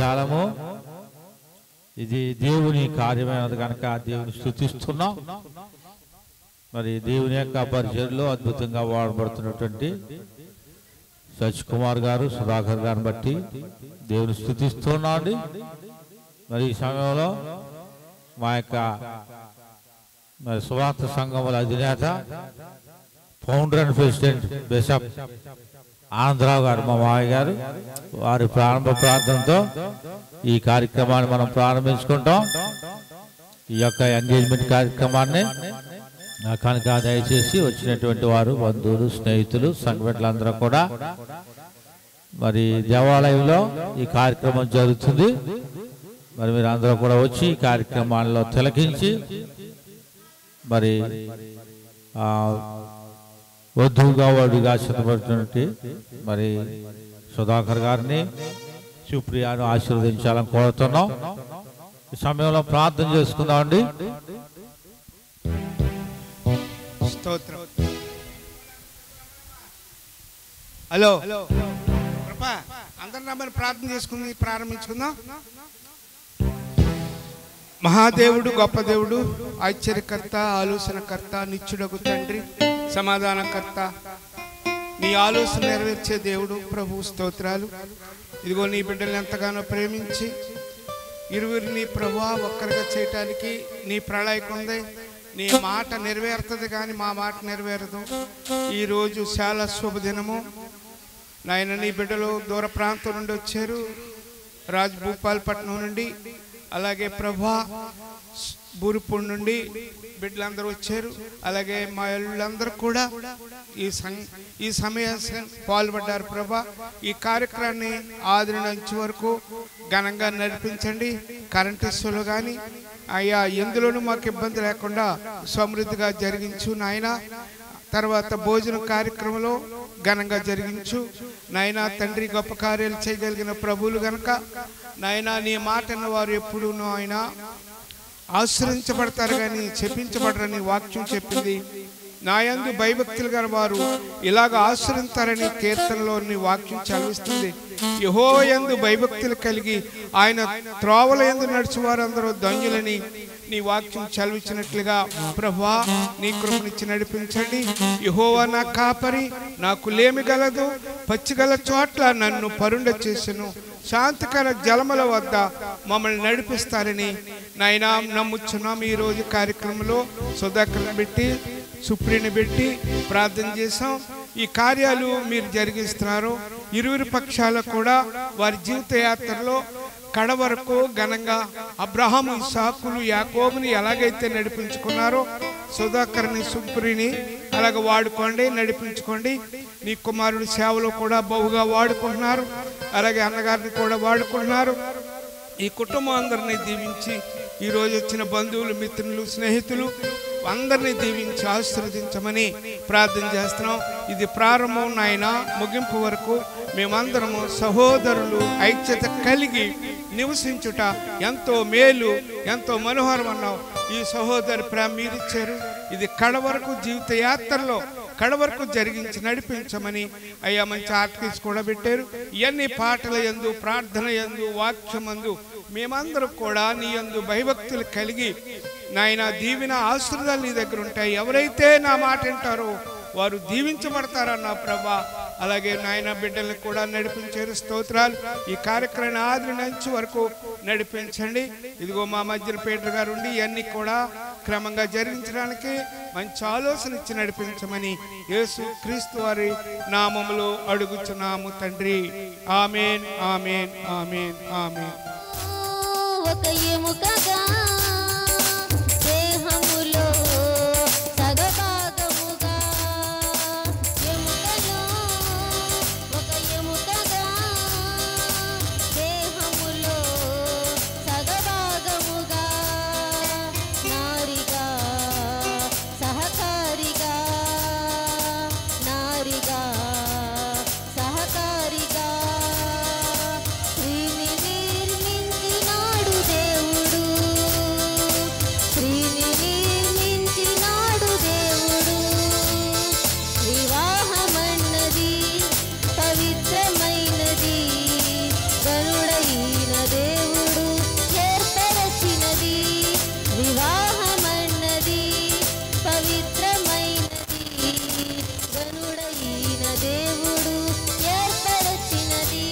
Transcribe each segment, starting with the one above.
పదజాలము ఇది దేవుని కార్యమైనది కనుక దేవుని స్తుతిస్తున్నాం. మరి దేవుని యొక్క పరిచర్లో అద్భుతంగా వాడబడుతున్నటువంటి సచ్ కుమార్ గారు, సుధాకర్ గారిని బట్టి దేవుని స్తుతిస్తున్నాం అండి. మరి ఈ సమయంలో మా యొక్క మరి సువార్త సంఘముల అధినేత, founder and president bishop Anandarao గారు, మా మామయ్య గారు, వారి ప్రారంభ ప్రార్థనతో ఈ కార్యక్రమాన్ని మనం ప్రారంభించుకుంటాం. ఈ యొక్క ఎంగేజ్మెంట్ కార్యక్రమాన్ని కనుక దయచేసి వచ్చినటువంటి వారు, బంధువులు, స్నేహితులు, సంఘటనలందరూ కూడా మరి దేవాలయంలో ఈ కార్యక్రమం జరుగుతుంది. మరి మీరు అందరూ కూడా వచ్చి ఈ కార్యక్రమాల్లో తిలకించి మరి వధువుగా వాడుగా సిద్ధపడుతున్నట్టు మరి సుధాకర్ గారిని, సుప్రియాను ఆశీర్వదించాలని కోరుతున్నాం. ఈ సమయంలో ప్రార్థన చేసుకుందామండి. స్తోత్రం. హలో కృపా, అందరి నమ్మని ప్రార్థన చేసుకుని ప్రారంభించుకుందాం. మహాదేవుడు, గొప్ప దేవుడు, ఆశ్చర్యకర్త, ఆలోచనకర్త, నిత్యుడగు తండ్రి, సమాధానకర్త, నీ ఆలోచన నెరవేర్చే దేవుడు ప్రభు స్తోత్రాలు. ఇదిగో నీ బిడ్డల్ని ఎంతగానో ప్రేమించి ఇరువురిని ప్రభు ఒక్కరిగా చేయటానికి నీ ప్రణాళిక ఉంది. నీ మాట నెరవేరుతుంది కానీ మా మాట నెరవేరదు. ఈరోజు చాలా శుభదినము నాయన. నీ బిడ్డలు దూర ప్రాంతం నుండి వచ్చారు, రాజ్భూపాలపట్నం నుండి, అలాగే ప్రభా బూరుపూడి నుండి బిడ్డలందరూ వచ్చారు. అలాగే మా ఇళ్ళందరూ కూడా ఈ సమయాన్ని పాల్పడ్డారు. ప్రభా ఈ కార్యక్రమాన్ని ఆది నుంచి వరకు ఘనంగా నడిపించండి. కరెంటు ఇష్యూలు కానీ అయ్యా ఎందులోనూ మాకు ఇబ్బంది లేకుండా సమృద్ధిగా జరిగించు నాయన. తర్వాత భోజన కార్యక్రమంలో ఘనంగా జరిగించు నాయన. తండ్రి గొప్ప కార్యాలు చేయగలిగిన ప్రభువులు గనక నాయన నీ మాటను వారు ఎప్పుడు ఆయన ఆశ్రయించబడతారు కానీ చెప్పించబడరని వాక్యం చెప్పింది. నాయందు భయభక్తులు గల వారు ఇలాగ ఆశ్రయిస్తారని కీర్తనలో నీ వాక్యం చదివిస్తుంది. యెహోవా యందు భయభక్తులు కలిగి ఆయన త్రోవల యందు నడిచి వారందరూ ధన్యులని నీ వాక్యం చదివించినట్లుగా ప్రభువా నీ కృపనిచ్చి నడిపించండి. యెహోవా నా కాపరి, నాకు లేమి గలదు, పచ్చిగల చోట్ల నన్ను పరుండ చేసెను, శాంతికర జలముల వద్ద మమ్మల్ని నడిపిస్తారని నాయన నమ్ముచున్నాం. ఈరోజు కార్యక్రమంలో సుధాకర్ని పెట్టి, సుప్రీని పెట్టి ప్రార్థన చేసాం. ఈ కార్యాలు మీరు జరిగిస్తున్నారు. ఇరువురి పక్షాలకు కూడా వారి జీవిత యాత్రలో కడ వరకు ఘనంగా అబ్రహాము, ఇస్సాకులు, యాకోబుని ఎలాగైతే నడిపించుకున్నారో సుధాకర్ని, సుప్రీని అలాగ వాడుకోండి, నడిపించుకోండి. నీ కుమారుడి సేవలో కూడా బహుగా వాడుకుంటున్నారు. అలాగే అన్నగారిని కూడా వాడుకుంటున్నారు. ఈ కుటుంబం అందరినీ దీవించి ఈరోజు వచ్చిన బంధువులు, మిత్రులు, స్నేహితులు అందరినీ దీవించి ఆశీర్వదించమని ప్రార్థన చేస్తున్నాం. ఇది ప్రారంభం నాయన, ముగింపు వరకు మేమందరము సహోదరులు ఐక్యత కలిగి నివసించుట ఎంతో మేలు, ఎంతో మనోహరం అన్నావు. ఈ సహోదరు ప్రేమ మీరిచ్చారు. ఇది కడ వరకు జీవిత యాత్రలో కడ వరకు జరిగించి నడిపించమని అయ్యా మంచి ఆర్టికల్స్ కూడా పెట్టారు. ఇవన్నీ పాటల యందు, ప్రార్థన యందు, వాక్యమందు మేమందరం కూడా నీ యందు భయభక్తులు కలిగి నాయన దీవెన ఆశీర్వాదాలు నీ దగ్గర ఉంటాయి. ఎవరైతే నా మాట వింటారో వారు దీవించబడతారన్న ప్రభా. అలాగే నాయన బిడ్డల్ని కూడా నడిపించారు. స్తోత్రాలు. ఈ కార్యక్రమాన్ని ఆది నుంచి వరకు నడిపించండి. ఇదిగో మా మధ్యన పీటర్ గారు ఉండి ఇవన్నీ కూడా క్రమంగా జరిగించడానికి మంచి ఆలోచన ఇచ్చి నడిపించమని యేసు క్రీస్తు వారి నామములో అడుగుచున్నాము తండ్రి. ఆమేన్, ఆమేన్, ఆమేన్, ఆమేన్. దేవుడు గనుడైన దేవుడు ఏర్పరచినది.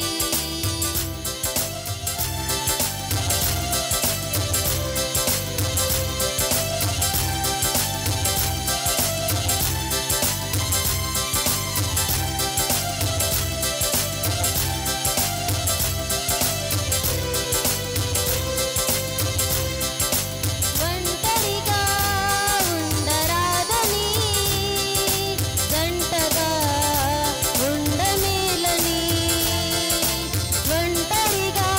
ఒంటరిగా ఉండరాదని, జంటగా ఉండమేలని. ఒంటరిగా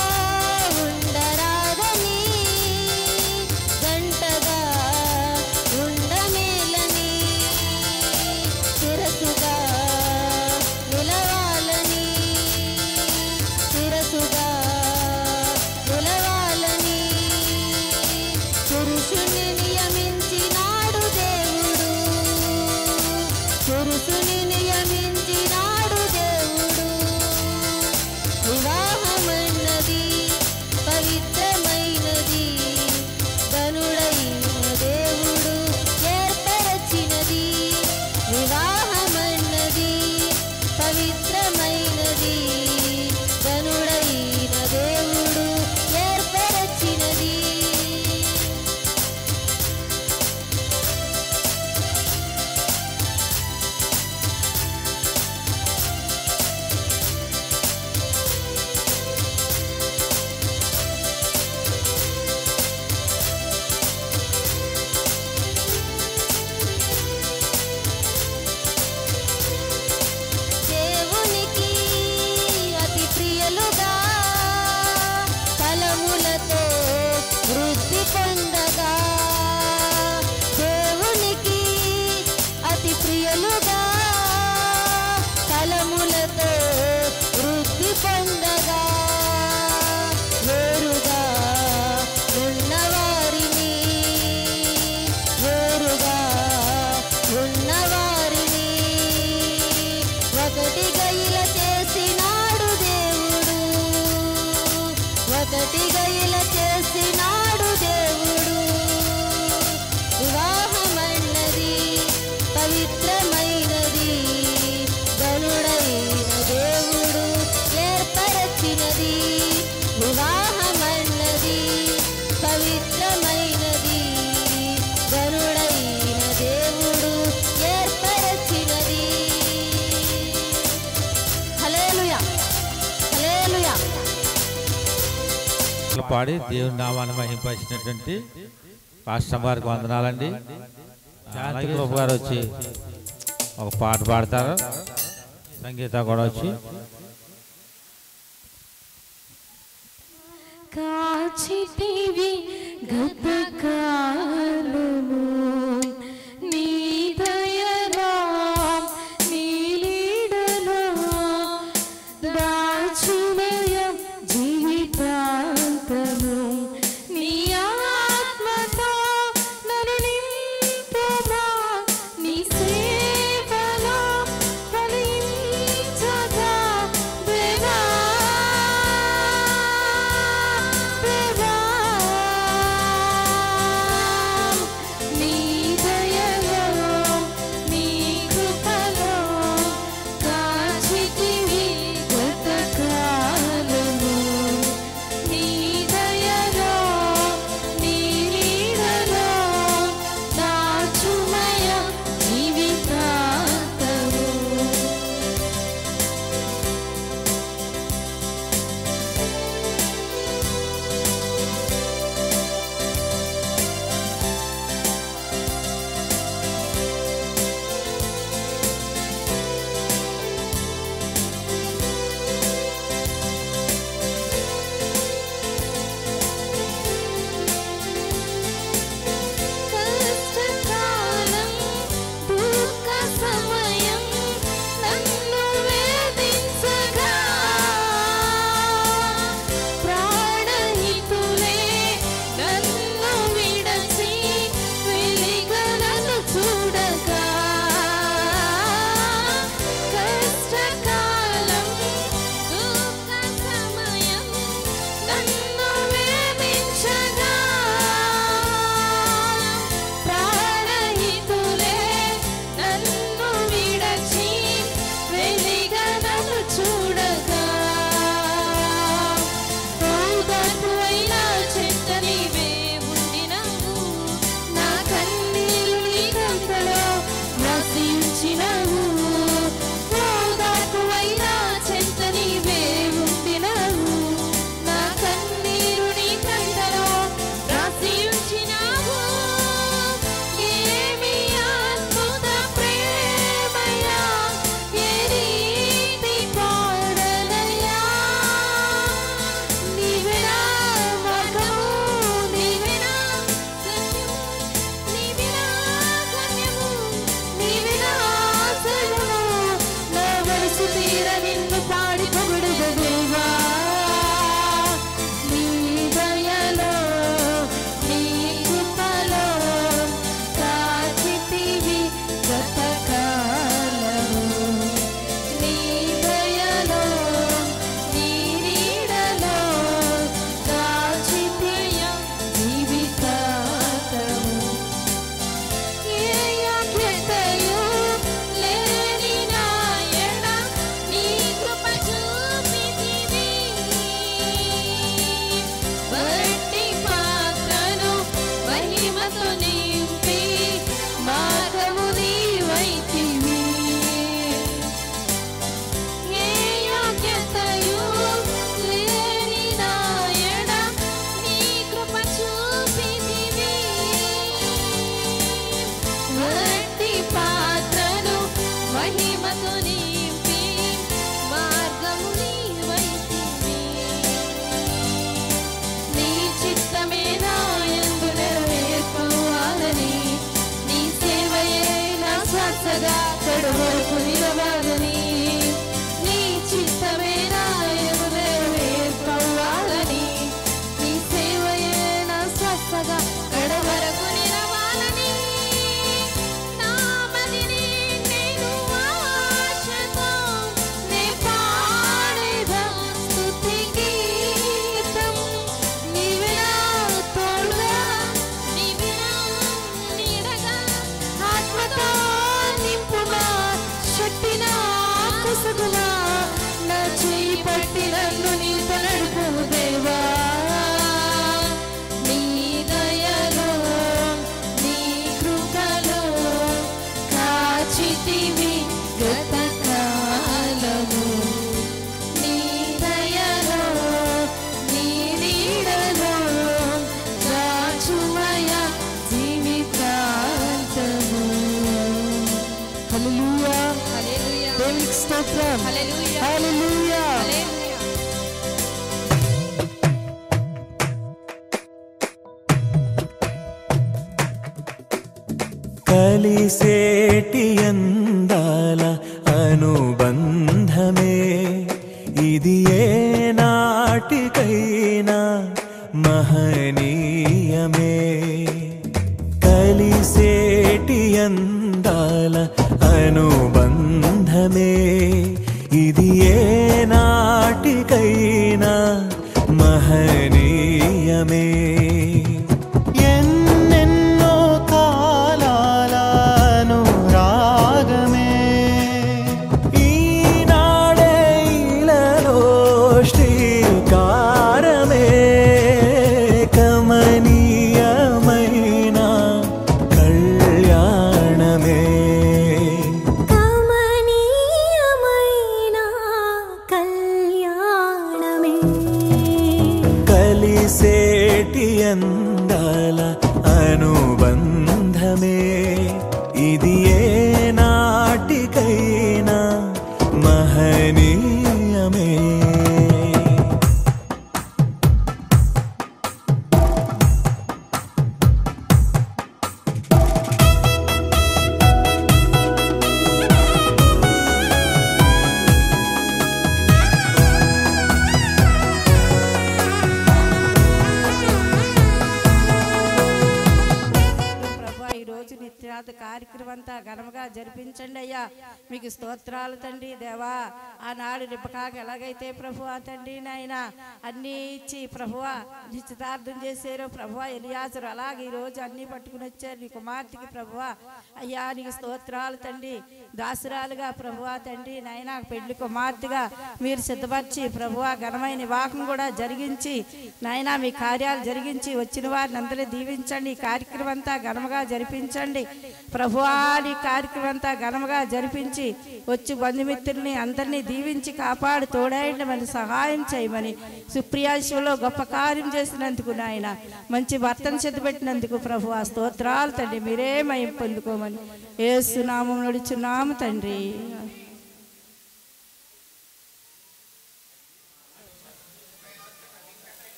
ఉండరాదని, జంటగా ఉండమేలని. శిరసుగా నిలవాలని, శిరసుగా నిలవాలని. పురుషుని నియమించినాడు దేవుడు, పురుషుని నియమించినాడు దేవుడు. వివాహమన్నది పవిత్రమైనది, గనుడైన దేవుడు ఏర్పరచినది. వివాహమన్నది పవిత్రమైనది, గనుడైన దేవుడు ఏర్పరచినది. దేవునికి అతి ప్రియలుగా ఫలములతో వృద్ధి పొందగా. దేవునికి అతి ప్రియలుగా ఫలములతో వృద్ధి పొందగా. వేరుగా ఉన్నవారిని, వేరుగా ఉన్నవారిని ఒకటిగా ఇలా చేసినాడు దేవుడు, ఒకటిగా ఇలా చేసినాడు దేవుడు. వివాహమన్నది పవిత్రమైనది, గనుడైన దేవుడు ఏర్పరచినది. వివాహమన్నది పవిత్రమైనది, గనుడైన దేవుడు ఏర్పరచినది. హల్లెలూయా, హల్లెలూయా. పాడి దేవుని నామాన్ని మహింపరిచినటువంటి పాస్టర్ వారికి వందనాలండి. జానకి కృప గారు వచ్చి ఒక పాట పాడతారు, సంగీత కూడా వచ్చి. కాచితివి గతకాలము నీ దయగా, నీ లీడలో దాచుమయ జీవితాంతము. నీ ఆత్మతో నన్ను నింపుమా, నీ సేవలో ఫలించగా దేవా, దేవా. నీ ప్రేమతో నింపి మార్గము నీవైతివి. నీ చిత్తమే నా యందు నెరవేర్పవాలని, నీ సేవయే నా శ్వాసగా కడవరకు నిలవాలని, నీ చిత్తమే నా యందు నెరవేర్పవాలని, నీ సేవయే నా శ్వాసగా కడవరకు నిలవాలని, నా మదిని నేను ఆశతో నే పాడేదా స్తుతి గీతం. నీవే నా తోడుగా, నీవే నా నీడగా, ఆత్మతో నింపుమా, శక్తి నా కొసగునా, నా చేయి పట్టి నన్ను నీతో నడుపు దేవా. నీ దయలో నీ కృపలో కాచితివి గత కాలము. నీ దయలో నీ నీడలో కాచుమయ జీవితాంతము. హల్లెలూయా, హల్లెలూయా, దేవునికి స్తోత్రం, హల్లెలూయా, హల్లెలూయా, హల్లెలూయా. కలిసేటి అందాల అనుబంధమే ఇది ఏ నాటికైనా మహనీయమే. కలిసేటి అందాల అనుబంధమే ఇది ఏ నాటికైనా మహనీయమే. ఎన్నెన్నో కాలాల అనురాగమే ఈనాడే ఇలలో శ్రీకారమే. కమనీయమైన కళ్యాణమే, కమనీయమైన కళ్యాణమే. కలిసేటి అందాల అనుబంధమే ఇది ఏ నాటికైనా మహనీయమే. ప్రభా ఈ రోజు నిత్యార్థ కార్యక్రమం అంతా ఘనముగా జరిపించండి అయ్యా. మీకు స్తోత్రాలు తండ్రి దేవా. ఆనాడు రిబకాకు ఎలాగైతే ప్రభువా తండ్రి నాయన అన్నీ ఇచ్చి ప్రభువా నిశ్చితార్థం చేశారు ప్రభువా ఎలియాజరు, అలాగే ఈ రోజు అన్నీ పట్టుకుని వచ్చారు నీ కుమార్తెకి ప్రభువా. అయ్యా నీకు స్తోత్రాలు తండ్రి. దాసురాలుగా ప్రభువా తండ్రి నాయన పెళ్లి కుమార్తెగా మీరు సిద్ధపరిచి ప్రభువా ఘనమైన వివాహం కూడా జరిగించి నాయన మీ కార్యాలు జరిగించి వచ్చిన వారిని అందరూ దీవించండి. ఈ కార్యక్రమం అంతా ఘనముగా జరిపించండి ప్రభువా. ఈ కార్యక్రమం అంతా ఘనముగా జరిపించి వచ్చి బంధుమిత్రుల్ని అందరినీ దీవించి కాపాడు తోడైండి మరి సహాయం చేయమని, సుప్రియాశంలో గొప్ప కార్యం చేసినందుకు నాయన మంచి భర్తను సిద్ధపెట్టినందుకు ప్రభువా స్తోత్రాలు తండ్రి. మీరే మహిమ పొందుకోమని యేసు నామములో నడుచున్నాము తండ్రి.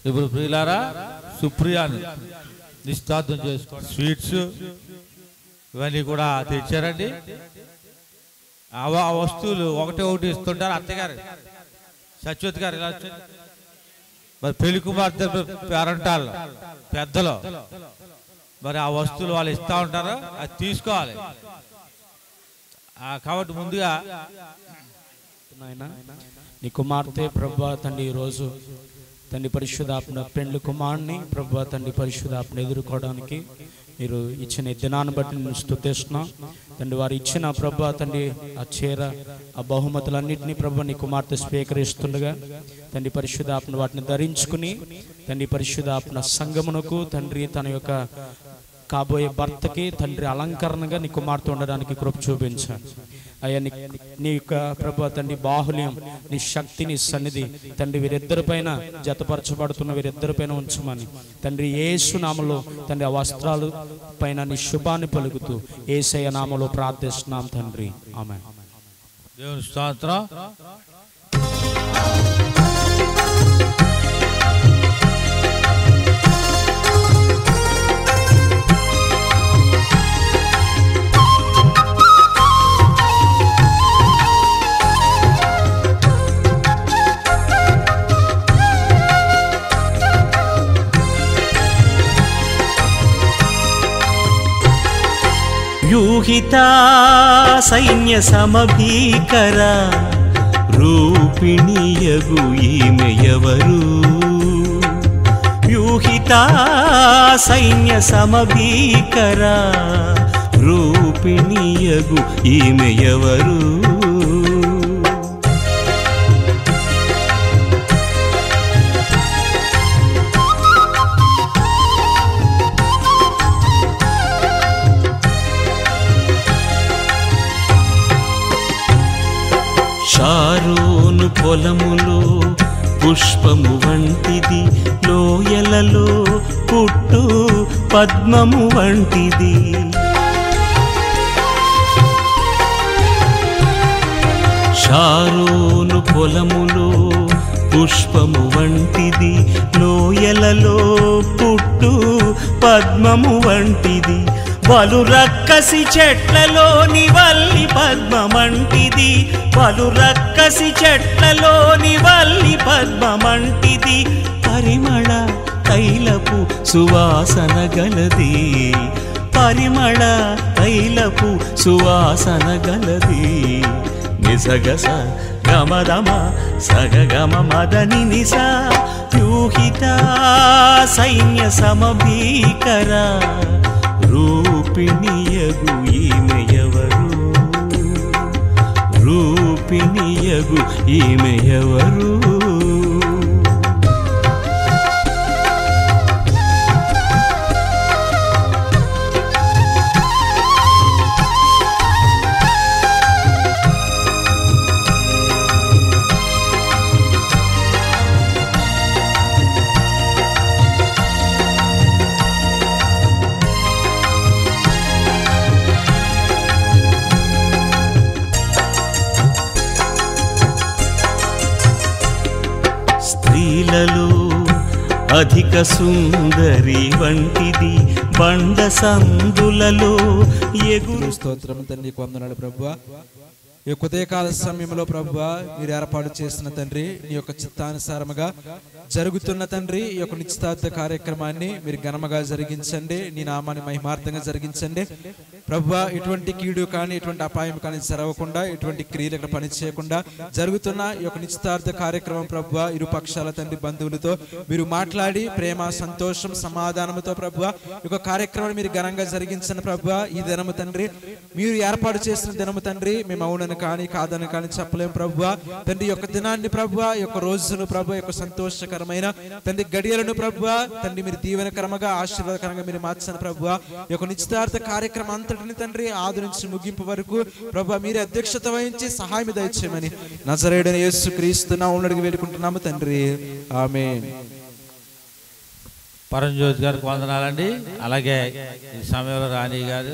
ఇప్పుడు ప్రియులారా సుప్రియాను నిశ్చితార్థం చేసుకోండి. స్వీట్స్ ఇవన్నీ కూడా తెచ్చారండి. ఆ వస్తువులు ఒకటి ఇస్తుంటారు. అత్తగారు సత్యవతి గారు ఇలా వచ్చారు. మరి పెళ్లి కుమార్తె పేరంటాళ్ళు పెద్దలు మరి ఆ వస్తువులు వాళ్ళు ఇస్తూ ఉంటారు, అది తీసుకోవాలి. కాబట్టి ముందుగా నాయనా నీ కుమార్తె ప్రభువా తండ్రి ఈరోజు తండ్రి పరిశుద్ధాత్మ పెండ్లి కుమారుని ప్రభువా తండ్రి పరిశుద్ధాత్మ ఎదుర్కోవడానికి మీరు ఇచ్చిన ఈ దినాన్ని బట్టి నేను స్తుతిస్తున్నాం తండ్రి. వారు ఇచ్చిన ప్రభువా తండ్రి ఆ చీర ఆ బహుమతులన్నింటినీ ప్రభువా నీ కుమార్తె స్వీకరిస్తుండగా తండ్రి పరిశుద్ధాత్మ వాటిని ధరించుకుని తండ్రి పరిశుద్ధాత్మ సంగమునకు తండ్రి తన యొక్క కాబోయే భర్తకి తండ్రి అలంకరణగా నీ కుమార్తె ఉండడానికి కృప చూపించాను అయ్యా నీ యొక్క ప్రభు తండ్రి బాహుల్యం, నీ శక్తి, నీ సన్నిధి తండ్రి వీరిద్దరిపైన జతపరచబడుతున్న వీరిద్దరిపైన ఉంచమని తండ్రి యేసు నామములో తండ్రి ఆ వస్త్రాలు పైన నీ శుభాన్ని పలుకుతూ యేసయ్య నామములో ప్రార్థిస్తున్నాం తండ్రి, ఆమేన్. దేవుని స్తోత్రం. వ్యూహితా సైన్య సమభీకర రూపిణియగు ఈమెయవరు? వ్యూహితా సైన్య సమభీకర రూపిణియగు ఈమెయవరు? షారోను పొలములో పుష్పము వంటిది, లోయలలో పుట్టు పద్మము వంటిది. షారోను పొలములో పుష్పము వంటిది, లోయలలో పుట్టు పద్మము వంటిది. పలు రక్కసి చెట్లలోని వల్లి పద్మమంటిది, పలు రక్కసి చెట్లలోని వల్లి పద్మమంటిది. పరిమళ తైలపు సువాసన గలది, పరిమళ తైలపు సువాసన గలది. నిసగస గమదమ సగగమ మదని నిస వ్యూహిత సైన్య సమభీకర రూపిణియగు ఈమెయవరు? రూపిణియగు ఈమెయవరు? స్త్రీలలో అధిక సుందరి వంటిది, బండ సందులలో ఎగురు. స్తోత్రం తండ్రి, వందనాలు ప్రభువా. ఈ ఉదయకాల సమయంలో ప్రభువా మీరు ఏర్పాటు చేసిన తండ్రి నీ యొక్క చిత్తానుసారముగా జరుగుతున్న తండ్రి ఈ యొక్క నిశ్చితార్థ కార్యక్రమాన్ని మీరు ఘనముగా జరిగించండి, నీ నామాన్ని మహిమార్థంగా జరిగించండి ప్రభువా. ఎటువంటి కీడు కానీ ఎటువంటి అపాయం కానీ జరగకుండా, ఎటువంటి క్రియలు ఇక్కడ పని చేయకుండా జరుగుతున్న ఈ యొక్క నిశ్చితార్థ కార్యక్రమం ప్రభువా ఇరు పక్షాల తండ్రి బంధువులతో మీరు మాట్లాడి ప్రేమ, సంతోషం, సమాధానంతో ప్రభువా ఈ యొక్క కార్యక్రమాన్ని మీరు ఘనంగా జరిగించండి ప్రభువా. ఈ దినము తండ్రి మీరు ఏర్పాటు చేసిన దినము తండ్రి మేము అవునని కానీ కాదని కానీ చెప్పలేము ప్రభువా. తండ్రి యొక్క దినాన్ని ప్రభువా, ఈ యొక్క రోజును ప్రభువా, యొక్క సంతోషకరమైన తండ్రి గడియలను ప్రభువా తండ్రి మీరు దీవెనకరంగా ఆశీర్వాదకరంగా మీరు మార్చండి ప్రభువా. ఈ యొక్క నిశ్చితార్థ కార్యక్రమం అంతటిని తండ్రి ఆది నుంచి ముగింపు వరకు ప్రభువా మీరే అధ్యక్షత వహించి సహాయం దయచేయమని నజరేయుడైన యేసుక్రీస్తు నామములో అడిగి వేడుకుంటున్నాము తండ్రి, ఆమేన్. పరంజ్యోతి గారికి వందనాలండి. అలాగే ఈ సమయంలో రాణి గారు,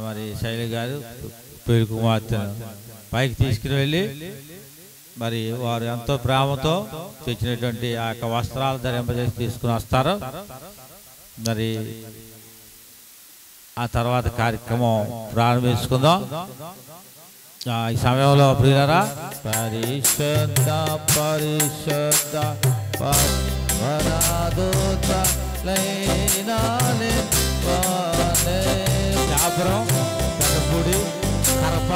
మరి శైలి గారు పెళ్లి కుమార్తెను పైకి తీసుకుని వెళ్ళి మరి వారు ఎంతో ప్రేమతో తెచ్చినటువంటి ఆ యొక్క వస్త్రాలు ధరింపజేసి తీసుకుని వస్తారు. మరి ఆ తర్వాత కార్యక్రమం ప్రారంభించుకుందాం. ఈ సమయంలో ప్రియులారా, పరిశుద్ధ పరిశుద్ధ చాపురం, పెద్దపూడి, కరప,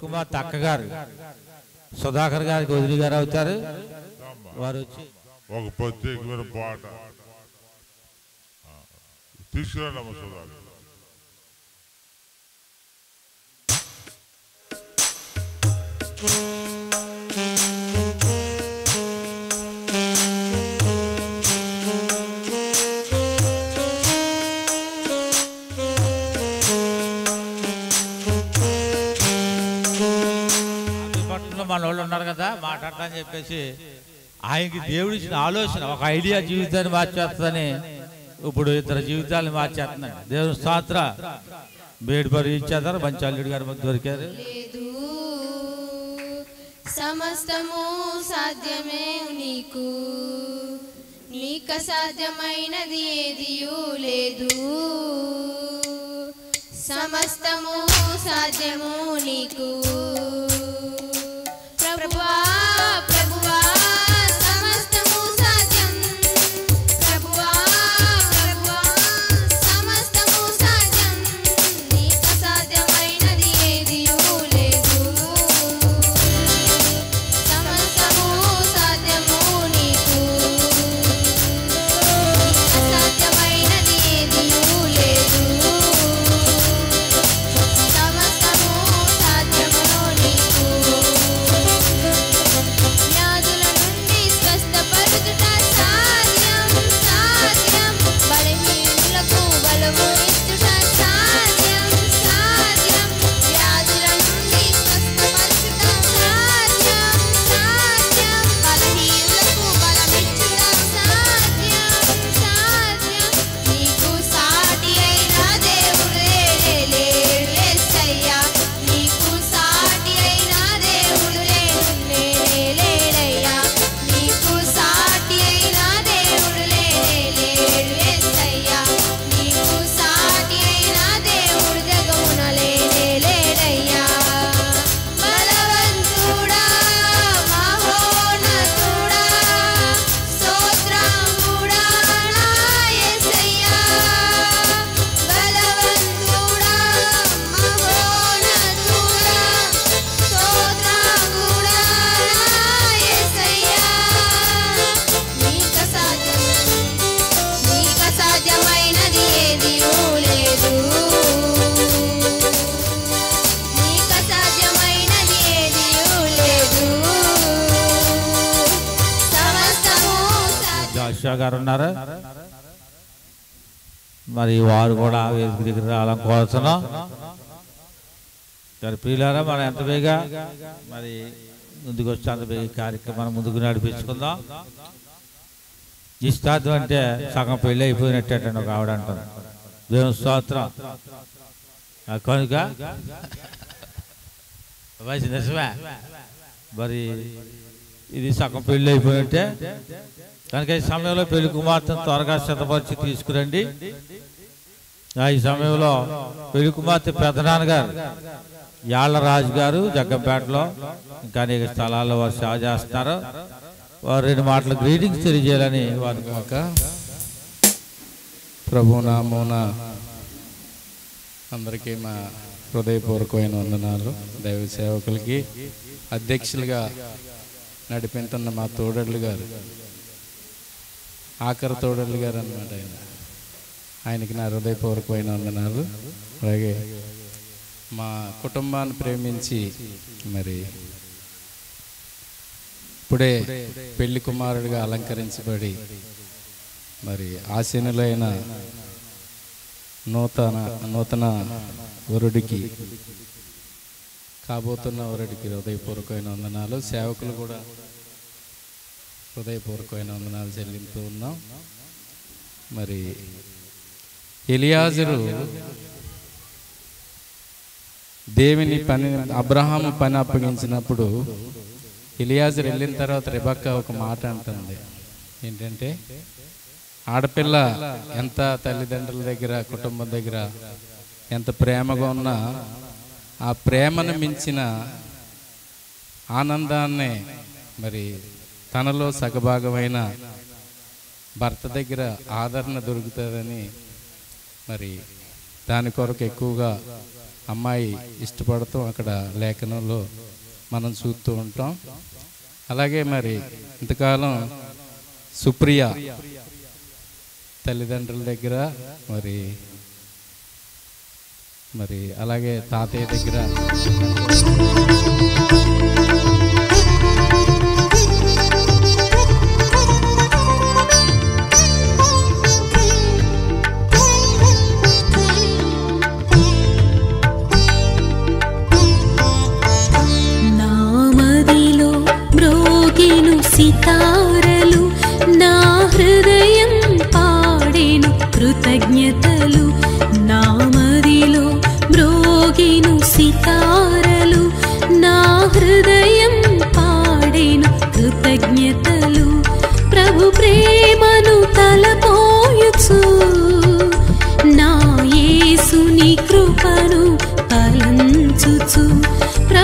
కుమార్ అక్కగారు సుధాకర్ గారికి వదిలి గారు అవుతారు. వారు వచ్చి ఒక ప్రత్యేకమైన పాట తీసుకురండి సుధాకర్. మన వాళ్ళు ఉన్నారు కదా మాట్లాడతా అని చెప్పేసి ఆయనకి దేవుడు ఇచ్చిన ఆలోచన ఒక ఐడియా జీవితాన్ని మార్చేస్తుందని ఇప్పుడు ఇద్దరు జీవితాలను మార్చేస్తుందండి. దేవుని స్తోత్ర బేడుపరి ఇచ్చేస్తారు. మంచి అల్లుడు గారు మాకు దొరికారు. సమస్తము సాధ్యమే నీకు, నీకు సాధ్యమైనది ఏదియూ లేదు. సమస్తము సాధ్యము నీకు ప్రభువా, ప్రభువా సమస్తము సాధ్యం. ప్రభువా, ప్రభువా సమస్తము సాధ్యం. నీకు సాధ్యమైనది ఏదియూ లేదు. సమస్తము సాధ్యము నీకు, నీకు సాధ్యమైనది ఏదియూ లేదు. సమస్తము సాధ్యము నీకు. వ్యాధుల నుండి స్వస్థపరుచుట సాధ్యం, సాధ్యం. బలహీనులకు బలము ఇచ్చుట సాధ్యం, సాధ్యం. వ్యాధుల నుండి స్వస్థపరుచుట సాధ్యం, సాధ్యం. బలహీనులకు బలమిచ్చుట సాధ్యం, సాధ్యం. నీకు సాటి అయిన దేవుడు లేడు యేసయ్యా. నీకు సాటి అయిన దేవుడు లేడయ్యా. నీకు సాటి అయిన దేవుడు లేడు యేసయ్యా. నీకు సాటి అయిన దేవుడు జగమున లేడయ్యా. బలవంతుడా, మహోన్నతుడా, స్తోత్రముడా నా యేసయ్యా. బలవంతుడా, మహోన్నతుడా, స్తోత్రముడా నా యేసయ్యా. నీకు సాధ్యమైనది ఏదియూ లేదు. నీకు సాధ్యమైనది ఏదియూ లేదు. సమస్తము సాధ్యం. జాషువా గారు ఉన్నారు. మరి వారు కూడా వేదిక దగ్గర రావాలని కోరుతున్నాం. మరి ప్రియులారా, మనం ఎంత బేగా మరి ముందుకు వచ్చి అంత బేగా కార్యక్రమాన్ని ముందుకు నడిపించుకుందాం. నిశ్చితార్థం అంటే సగం పెళ్ళి అయిపోయినట్టే ఒక ఆవిడ అంటారు. దేవుని స్తోత్రం. కనుక వయసు నిజమే, మరి ఇది సగం పెళ్ళి అయిపోయినట్టే. కనుక ఈ సమయంలో పెళ్లి కుమార్తెను త్వరగా సిద్ధపరిచి తీసుకురండి. ఈ సమయంలో పెళ్లి కుమార్తె పెద్దనాన్నగారు యాళ్ళరాజు గారు జగ్గంపేటలో ఇంకా అనేక స్థలాల్లో వారు సేవ చేస్తున్నారు. వారు 2 మాటలు గ్రీటింగ్స్ తెలియజేయాలని వారు ప్రభు నామమున అందరికీ మా హృదయపూర్వకమైన వందనాలు. దైవ సేవకులకి, అధ్యక్షులుగా నడిపింటున్న మా తోడళ్ళు గారు, ఆఖరి తోడళ్ళు గారు అన్నమాట ఆయనకి నా హృదయపూర్వకమైన వందనాలు. అలాగే మా కుటుంబాన్ని ప్రేమించి మరి ఇప్పుడే పెళ్లి కుమారుడిగా అలంకరించబడి మరి ఆసీనులైన నూతన వరుడికి, కాబోతున్న వరుడికి హృదయపూర్వకమైన వందనాలు. సేవకులు కూడా హృదయపూర్వకమైన వందనాలు చెల్లింపుతూ ఉన్నాం. మరి ఎలియాజరు దేవుని పని, అబ్రహాము పని అప్పగించినప్పుడు ఎలియాజరు వెళ్ళిన తర్వాత రెబెక్క ఒక మాట అంటుంది. ఏంటంటే, ఆడపిల్ల ఎంత తల్లిదండ్రుల దగ్గర, కుటుంబం దగ్గర ఎంత ప్రేమగా ఉన్నా ఆ ప్రేమను మించిన ఆనందాన్ని మరి తనలో సగభాగమైన భర్త దగ్గర ఆదరణ దొరుకుతుందని మరి దాని కొరకు ఎక్కువగా అమ్మాయి ఇష్టపడతాం అక్కడ లేఖనంలో మనం చూస్తూ ఉంటాం. అలాగే మరి ఇంతకాలం సుప్రియ తల్లిదండ్రుల దగ్గర మరి అలాగే తాతయ్య దగ్గర నామది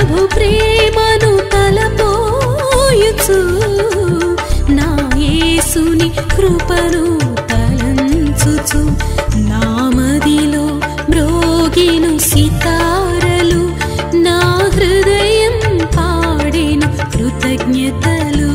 ప్రభు ప్రేమను తలపోయుచు నా యేసుని కృపను తలంచుచు నా మదిలో మ్రోగిను సితారలు నా హృదయం పాడెను కృతజ్ఞతలు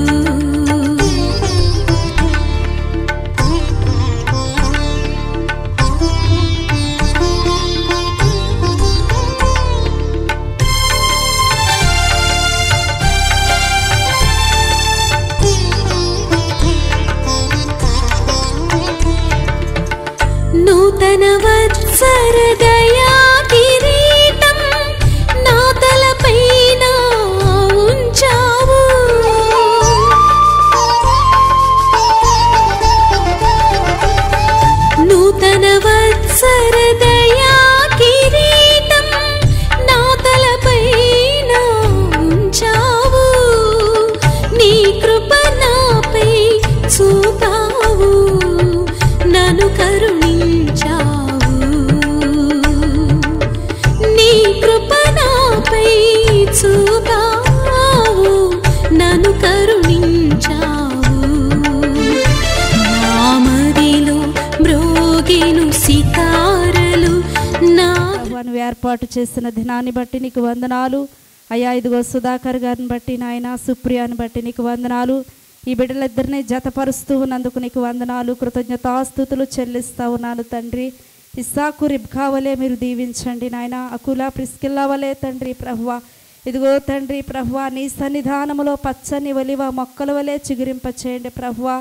నూతన వత్సర దయా కిరీటం నా తలపైన ఉంచావు నూతన వత్సర దయా కిరీటం నా తలపైన ఉంచావు నీ కృప నాపై చూపావు నన్ను కరుణించావు నీ కృప నాపై చూపావు నన్ను కరుణించావు నా మదిలో మ్రోగెను సితారలు నా నువ్వు ఏర్పాటు చేసిన దినాన్ని బట్టి నీకు వందనాలు అయ్యా. ఇదిగో సుధాకర్ గారిని బట్టి నాయన, సుప్రియాని బట్టి నీకు వందనాలు. ఈ బిడ్డలిద్దరిని జతపరుస్తూ ఉన్నందుకు నీకు వందనాలు, కృతజ్ఞతాస్తుతులు చెల్లిస్తా ఉన్నాను తండ్రి. ఇస్సాకు రిబ్కా వలె మీరు దీవించండి నాయన, అకుల ప్రిస్కిల్లా వలె తండ్రి ప్రభువా. ఇదిగో తండ్రి ప్రభువా, నీ సన్నిధానములో పచ్చని ఒలివ మొక్కల వలె చిగురింపచేయండి ప్రభువా.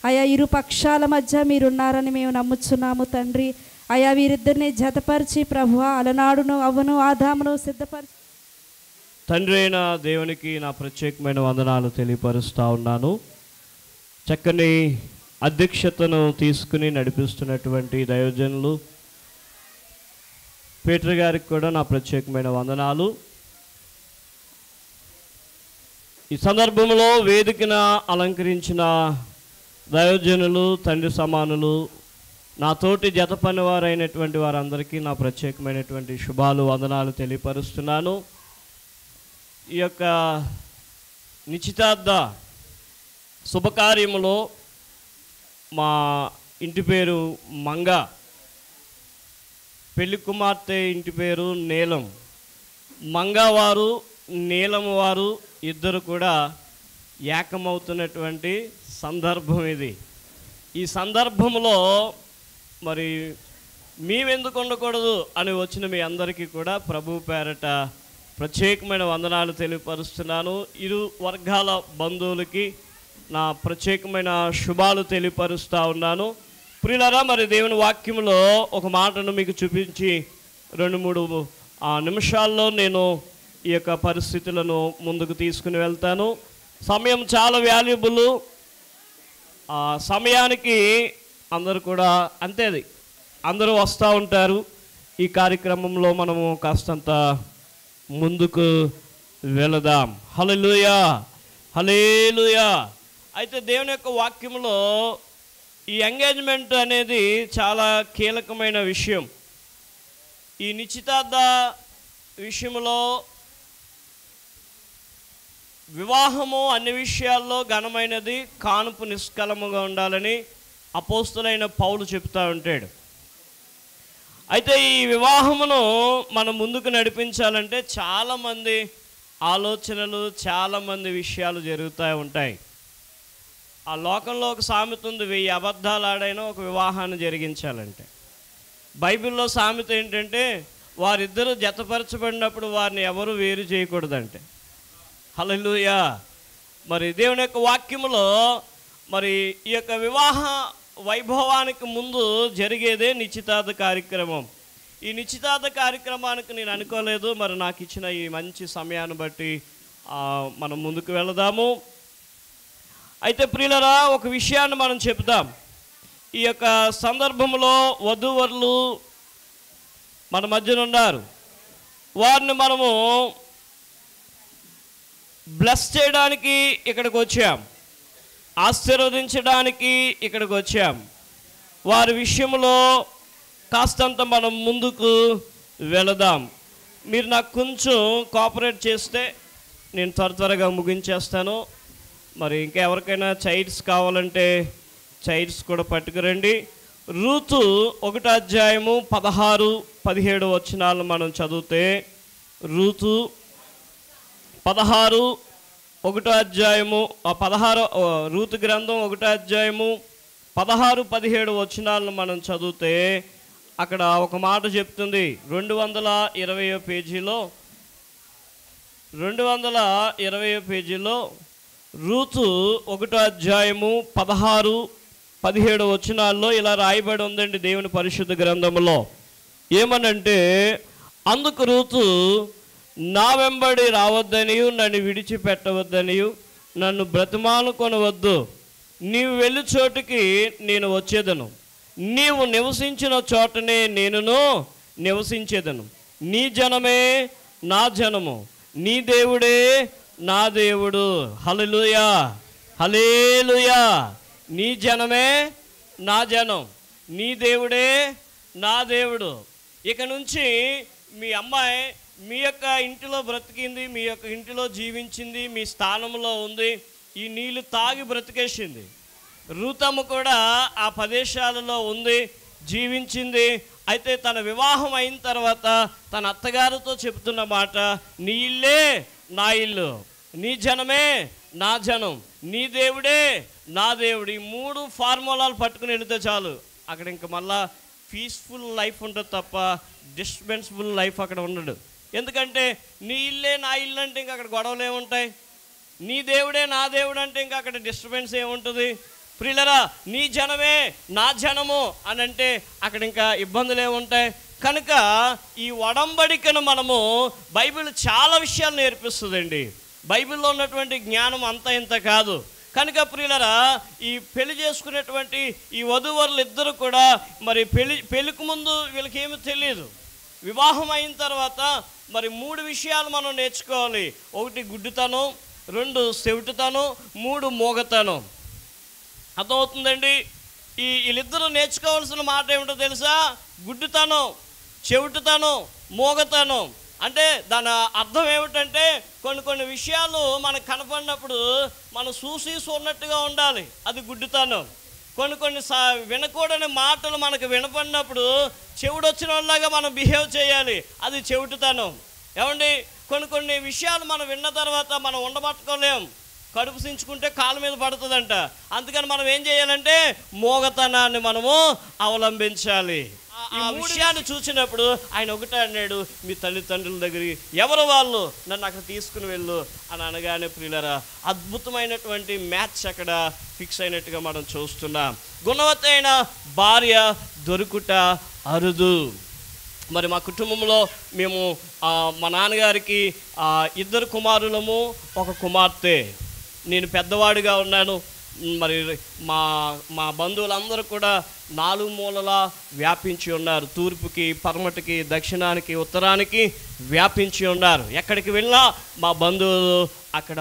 అయా ఇరు పక్షాల మధ్య మీరున్నారని మేము నమ్ముచున్నాము తండ్రి. అయా వీరిద్దరిని జతపరిచి ప్రభువా, అలనాడును అవ్వను ఆదామును సిద్ధపరిచి తండ్రి అయిన దేవునికి నా ప్రత్యేకమైన వందనాలు తెలియపరుస్తూ ఉన్నాను. చక్కని అధ్యక్షతను తీసుకుని నడిపిస్తున్నటువంటి దైవజనులు పీటర్ గారికి కూడా నా ప్రత్యేకమైన వందనాలు. ఈ సందర్భంలో వేదికను అలంకరించిన దైవజనులు, తండ్రి సమానులు, నాతోటి జత పనివారైనటువంటి వారందరికీ నా ప్రత్యేకమైనటువంటి శుభాలు, వందనాలు తెలియపరుస్తున్నాను. ఈ యొక్క నిశ్చితార్థ శుభకార్యములో మా ఇంటి పేరు మంగ, పెళ్లి కుమార్తె ఇంటి పేరు నీలం. మంగవారు నీలం వారు ఇద్దరు కూడా ఏకమవుతున్నటువంటి సందర్భం ఇది. ఈ సందర్భంలో మరి మేమెందుకు ఉండకూడదు అని వచ్చిన మీ అందరికీ కూడా ప్రభు పేరట ప్రత్యేకమైన వందనాలు తెలియపరుస్తున్నాను. ఇరు వర్గాల బంధువులకి నా ప్రత్యేకమైన శుభాలు తెలియపరుస్తూ ఉన్నాను. ప్రియులారా, మరి దేవుని వాక్యంలో ఒక మాటను మీకు చూపించి 2-3 నిమిషాల్లో నేను ఈ యొక్క పరిస్థితులను ముందుకు తీసుకుని వెళ్తాను. సమయం చాలా వాల్యుబుల్. ఆ సమయానికి అందరూ కూడా అంతేది అందరూ వస్తూ ఉంటారు. ఈ కార్యక్రమంలో మనము కాస్తంత ముందుకు వెళదాం. హల్లెలూయా, హల్లెలూయా. అయితే దేవుని యొక్క వాక్యంలో ఈ ఎంగేజ్మెంట్ అనేది చాలా కీలకమైన విషయం. ఈ నిశ్చితార్థ విషయంలో వివాహము అన్ని విషయాల్లో ఘనమైనది, కానుపు నిష్కలముగా ఉండాలని అపోస్తులైన పౌలు చెప్తూ ఉంటాడు. అయితే ఈ వివాహమును మనం ముందుకు నడిపించాలంటే చాలామంది ఆలోచనలు, చాలామంది విషయాలు జరుగుతూ ఉంటాయి. ఆ లోకంలో ఒక సామెత ఉంది, 1000 అబద్ధాలు ఆడైనా ఒక వివాహాన్ని జరిగించాలంటే. బైబిల్లో సామెత ఏంటంటే వారిద్దరూ జతపరచబడినప్పుడు వారిని ఎవరు వేరు చేయకూడదంటే. హల్లెలూయా. మరి దేవుని యొక్క వాక్యములో మరి ఈ యొక్క వివాహ వైభవానికి ముందు జరిగేదే నిశ్చితార్థ కార్యక్రమం. ఈ నిశ్చితార్థ కార్యక్రమానికి నేను అనుకోలేదు, మరి నాకు ఇచ్చిన ఈ మంచి సమయాన్ని బట్టి మనం ముందుకు వెళదాము. అయితే ప్రియులరా, ఒక విషయాన్ని మనం చెప్దాం. ఈ యొక్క సందర్భంలో వధూవరులు మన మధ్యన ఉన్నారు. వారిని మనము బ్లెస్ చేయడానికి ఇక్కడికి వచ్చాం, ఆశీర్వదించడానికి ఇక్కడికి వచ్చాం. వారి విషయంలో కాస్తంత మనం ముందుకు వెళదాం. మీరు నాకు కొంచెం కోఆపరేట్ చేస్తే నేను త్వరగా ముగించేస్తాను. మరి ఇంకెవరికైనా చైర్స్ కావాలంటే చైర్స్ కూడా పట్టుకురండి. రూతు 1వ అధ్యాయము 16-17 వచనాలు మనం చదివితే, రూతు 16 1వ అధ్యాయము 16 రూతు గ్రంథం 1వ అధ్యాయము 16-17 వచనాలను మనం చదివితే అక్కడ ఒక మాట చెప్తుంది. 220వ పేజీలో 220వ పేజీలో రూతు 1వ అధ్యాయము 16-17 వచనాల్లో ఇలా రాయబడి ఉందండి దేవుని పరిశుద్ధ గ్రంథంలో. ఏమనంటే, అందుకు రూతు, నా వెంబడి రావద్దనియు నన్ను విడిచిపెట్టవద్దనియు నన్ను బ్రతిమాలుకొనవద్దు. నీవు వెళ్ళి చోటుకి నేను వచ్చేదను, నీవు నివసించిన చోటనే నేనును నివసించేదను. నీ జనమే నా జనము, నీ దేవుడే నా దేవుడు. హల్లెలూయా, హల్లెలూయా. నీ జనమే నా జనం, నీ దేవుడే నా దేవుడు. ఇక నుంచి మీ అమ్మాయి మీ యొక్క ఇంటిలో బ్రతికింది, మీ యొక్క ఇంటిలో జీవించింది, మీ స్థానంలో ఉంది. ఈ నీళ్ళు తాగి బ్రతికేసింది. రూతమ్మ కూడా ఆ ప్రదేశాలలో ఉంది, జీవించింది. అయితే తన వివాహం అయిన తర్వాత తన అత్తగారితో చెబుతున్న మాట, నీ ఇల్లే నా ఇల్లు, నీ జనమే నా జనం, నీ దేవుడే నా దేవుడు. ఈ 3 ఫార్ములాలు పట్టుకుని వెళితే చాలు, అక్కడ ఇంక మళ్ళా పీస్ఫుల్ లైఫ్ ఉంటుంది తప్ప డిస్టర్బెన్స్ఫుల్ లైఫ్ అక్కడ ఉండడు. ఎందుకంటే నీ ఇల్లే నా ఇల్లు అంటే ఇంకా అక్కడ గొడవలు ఏముంటాయి, నీ దేవుడే నా దేవుడు అంటే ఇంకా అక్కడ డిస్టర్బెన్స్ ఏముంటుంది. ప్రియులరా, నీ జనమే నా జనము అని అంటే అక్కడ ఇంకా ఇబ్బందులు ఏముంటాయి. కనుక ఈ ఒడంబడికను మనము బైబిల్ చాలా విషయాలు నేర్పిస్తుందండి. బైబిల్లో ఉన్నటువంటి జ్ఞానం అంత ఇంత కాదు. కనుక ప్రియులరా, ఈ పెళ్లి చేసుకునేటువంటి ఈ వధూవరులు ఇద్దరు కూడా మరి పెళ్లికి ముందు వీళ్ళకి ఏమీ తెలియదు. వివాహం అయిన తర్వాత మరి 3 విషయాలు మనం నేర్చుకోవాలి. 1 గుడ్డితనం, 2 చెవిటితనం, 3 మోగతనం. అర్థమవుతుందండి? వీళ్ళిద్దరూ నేర్చుకోవాల్సిన మాట ఏమిటో తెలుసా? గుడ్డితనం, చెవిటితనం, మోగతనం. అంటే దాని అర్థం ఏమిటంటే కొన్ని విషయాలు మనకు కనపడినప్పుడు మనం చూన్నట్టుగా ఉండాలి, అది గుడ్డితనం. కొన్ని వినకూడని మాటలు మనకు వినపడినప్పుడు చెవుడొచ్చిన వాళ్ళలాగా మనం బిహేవ్ చేయాలి, అది చెవిటితనం. ఏమండి, కొన్ని విషయాలు మనం విన్న తర్వాత మనం ఉండబట్టుకోలేం, కడుపు సించుకుంటే కాళ్ళ మీద పడుతుందంట. అందుకని మనం ఏం చేయాలంటే మోగతనాన్ని మనము అవలంబించాలి. ఈ విషయాన్ని చూసినప్పుడు ఆయన ఒకటే అన్నాడు, మీ తల్లిదండ్రుల దగ్గరికి ఎవరు వాళ్ళు, నన్ను అక్కడ తీసుకుని వెళ్ళు అని అనగానే ప్రియులరా, అద్భుతమైనటువంటి మ్యాచ్ అక్కడ ఫిక్స్ అయినట్టుగా మనం చూస్తున్నాం. గుణవత్తైన భార్య దొరుకుట అరుదు. మరి మా కుటుంబంలో మేము మా నాన్నగారికి 2 కుమారులము, 1 కుమార్తె. నేను పెద్దవాడిగా ఉన్నాను. మరి మా బంధువులందరూ కూడా 4 మూలలా వ్యాపించి ఉన్నారు. తూర్పుకి, పడమటికి, దక్షిణానికి, ఉత్తరానికి వ్యాపించి ఉన్నారు. ఎక్కడికి వెళ్ళినా మా బంధువులు అక్కడ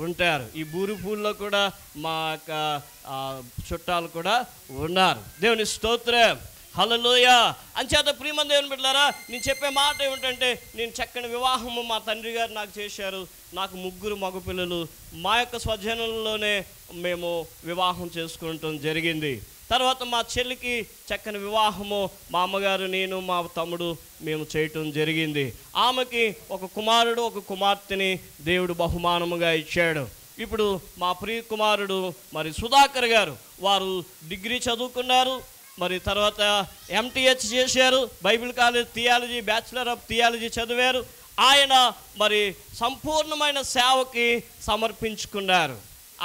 ఉంటారు. ఈ బూరుపూల్లో కూడా మా యొక్క చుట్టాలు కూడా ఉన్నారు. దేవుని స్తోత్రం, హల్లెలూయా. అంచేత ప్రియమైన దేవుని బిడ్డలారా, నేను చెప్పే మాట ఏమిటంటే, నేను చక్కని వివాహము మా తండ్రి గారు నాకు చేశారు. నాకు 3 మగపిల్లలు. మా యొక్క స్వజనంలోనే మేము వివాహం చేసుకుంటాం జరిగింది. తర్వాత మా చెల్లికి చక్కని వివాహము మా అమ్మగారు, నేను, మా తమ్ముడు మేము చేయటం జరిగింది. ఆమెకి 1 కుమారుడు, 1 కుమార్తెని దేవుడు బహుమానముగా ఇచ్చాడు. ఇప్పుడు మా ప్రియ కుమారుడు మరి సుధాకర్ గారు, వారు డిగ్రీ చదువుకున్నారు. మరి తర్వాత MTH చేశారు, Bible college theology, bachelor of theology చదివారు. ఆయన మరి సంపూర్ణమైన సేవకి సమర్పించుకున్నారు.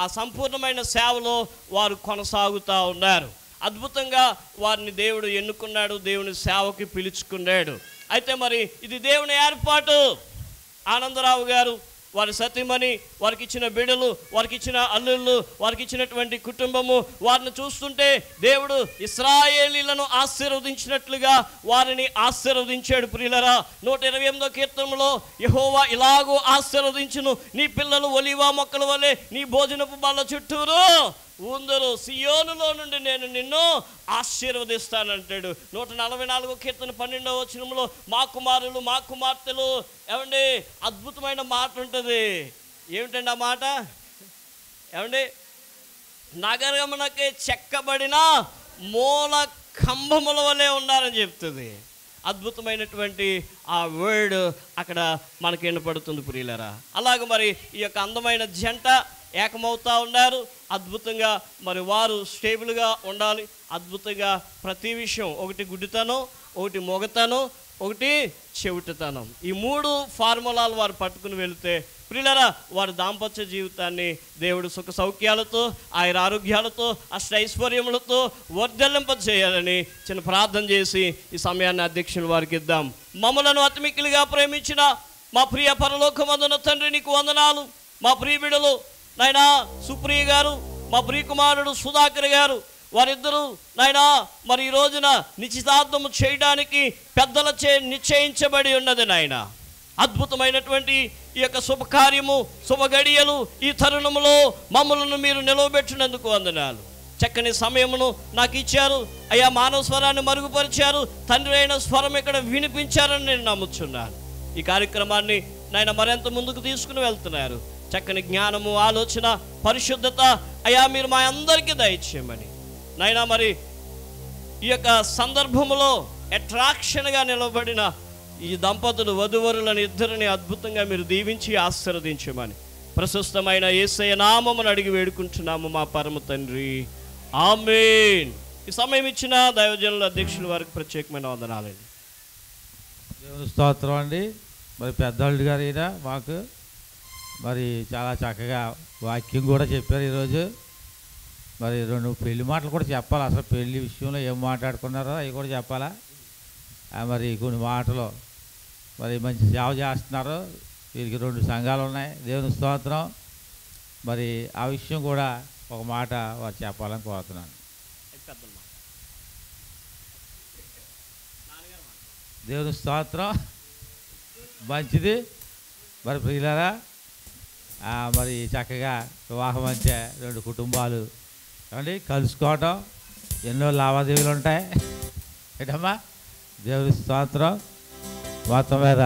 ఆ సంపూర్ణమైన సేవలో వారు కొనసాగుతూ ఉన్నారు. అద్భుతంగా వారిని దేవుడు ఎన్నుకున్నాడు, దేవుని సేవకి పిలుచుకున్నాడు. అయితే మరి ఇది దేవుని ఏర్పాటు. ఆనందరావు గారు, వారి సతీమణి, వారికి ఇచ్చిన బిడ్డలు, వారికి ఇచ్చిన అల్లుళ్ళు, వారికి ఇచ్చినటువంటి కుటుంబము, వారిని చూస్తుంటే దేవుడు ఇశ్రాయేలీలను ఆశీర్వదించినట్లుగా వారిని ఆశీర్వదించాడు. ప్రియులరా, 128వ కీర్తనలో యెహోవా ఇలాగూ ఆశీర్వదించును, నీ పిల్లలు ఒలీవ మొక్కల వలె నీ భోజనపు బల్ల చుట్టూరు ఉందరు, సియోనులో నుండి నేను నిన్ను ఆశీర్వదిస్తానంటాడు. 144 కీర్తన 12వ వచనంలో మా కుమారులు మా కుమార్తెలు ఏమండి అద్భుతమైన మాట ఉంటుంది. ఏమిటండి ఆ మాట? ఏమండి నగరమునకే చెక్కబడిన మూల కంబముల వలె ఉన్నారని చెప్తుంది. అద్భుతమైనటువంటి ఆ వర్డ్ అక్కడ మనకి వినపడుతుంది ప్రియులరా. అలాగే మరి ఈ యొక్క అందమైన జంట ఏకమవుతా ఉన్నారు. అద్భుతంగా మరి వారు స్టేబుల్గా ఉండాలి. అద్భుతంగా ప్రతి విషయం, ఒకటి గుడ్డితనం, ఒకటి మొగతనం, ఒకటి చెవిటితనం, ఈ 3 ఫార్ములాలు వారు పట్టుకుని వెళితే ప్రియులరా వారి దాంపత్య జీవితాన్ని దేవుడు సుఖ సౌఖ్యాలతో, ఆయన ఆరోగ్యాలతో, అష్టైశ్వర్యములతో వర్ధలింపజేయాలని చిన్న ప్రార్థన చేసి ఈ సమయాన్ని అధ్యక్షుల వారికి ఇద్దాం. మమ్మలను అతిమిక్కిలిగా ప్రేమించిన మా ప్రియ పరలోకమందున తండ్రి నీకు వందనాలు. మా ప్రియ బిడ్డలు నాయనా సుప్రియ గారు, మా ప్రియ కుమారుడు సుధాకర్ గారు, వారిద్దరూ నాయనా మరి ఈ రోజున నిశ్చితార్థము చేయడానికి పెద్దలచే నిశ్చయించబడి ఉన్నది నాయన. అద్భుతమైనటువంటి ఈ యొక్క శుభకార్యము, శుభగడియలు ఈ తరుణములో మమ్మల్ని మీరు నిలవబెట్టినందుకు వందనాలు. చక్కని సమయమును నాకు ఇచ్చారు అయ్యా. మానవ స్వరాన్ని మరుగుపరిచారు, తండ్రి అయిన స్వరం ఇక్కడ వినిపించారని నేను నమ్ముచున్నాను. ఈ కార్యక్రమాన్ని నాయన మరింత ముందుకు తీసుకుని వెళ్తున్నారు. చక్కని జ్ఞానము, ఆలోచన, పరిశుద్ధత అయ్యా మీరు మా అందరికీ దయచేయమని నాయనా మరి ఈ యొక్క సందర్భములో అట్రాక్షన్గా నిలబడిన ఈ దంపతులు వధువరులను ఇద్దరిని అద్భుతంగా మీరు దీవించి ఆశీర్వదించమని ప్రశస్తమైన యేసయ్య నామమును అడిగి వేడుకుంటున్నాము మా పరమ తండ్రి, ఆమేన్. ఈ సమయం ఇచ్చిన దైవజనుల అధ్యక్షుల వారికి ప్రత్యేకమైన వందనాలండి. దేవుని స్తోత్రం అండి. మరి పెద్దవాళ్ళు గారు అయినా మాకు మరి చాలా చక్కగా వాక్యం కూడా చెప్పారు ఈరోజు. మరి 2 పెళ్లి మాటలు కూడా చెప్పాలి. అసలు పెళ్లి విషయంలో ఏం మాట్లాడుకున్నారో అవి కూడా చెప్పాలా. మరి కొన్ని మాటలు మరి మంచి సేవ చేస్తున్నారు. వీరికి 2 సంఘాలు ఉన్నాయి. దేవుని స్తోత్రం. మరి ఆ విషయం కూడా ఒక మాట వారు చెప్పాలని కోరుతున్నాను. దేవుని స్తోత్రం. మంచిది. మరి ప్రియులారా మరి చక్కగా వివాహం అంటే 2 కుటుంబాలు ఏమండి కలుసుకోవటం, ఎన్నో లావాదేవీలు ఉంటాయి ఏంటమ్మా. దేవుని స్తోత్రం. మొత్తం మీద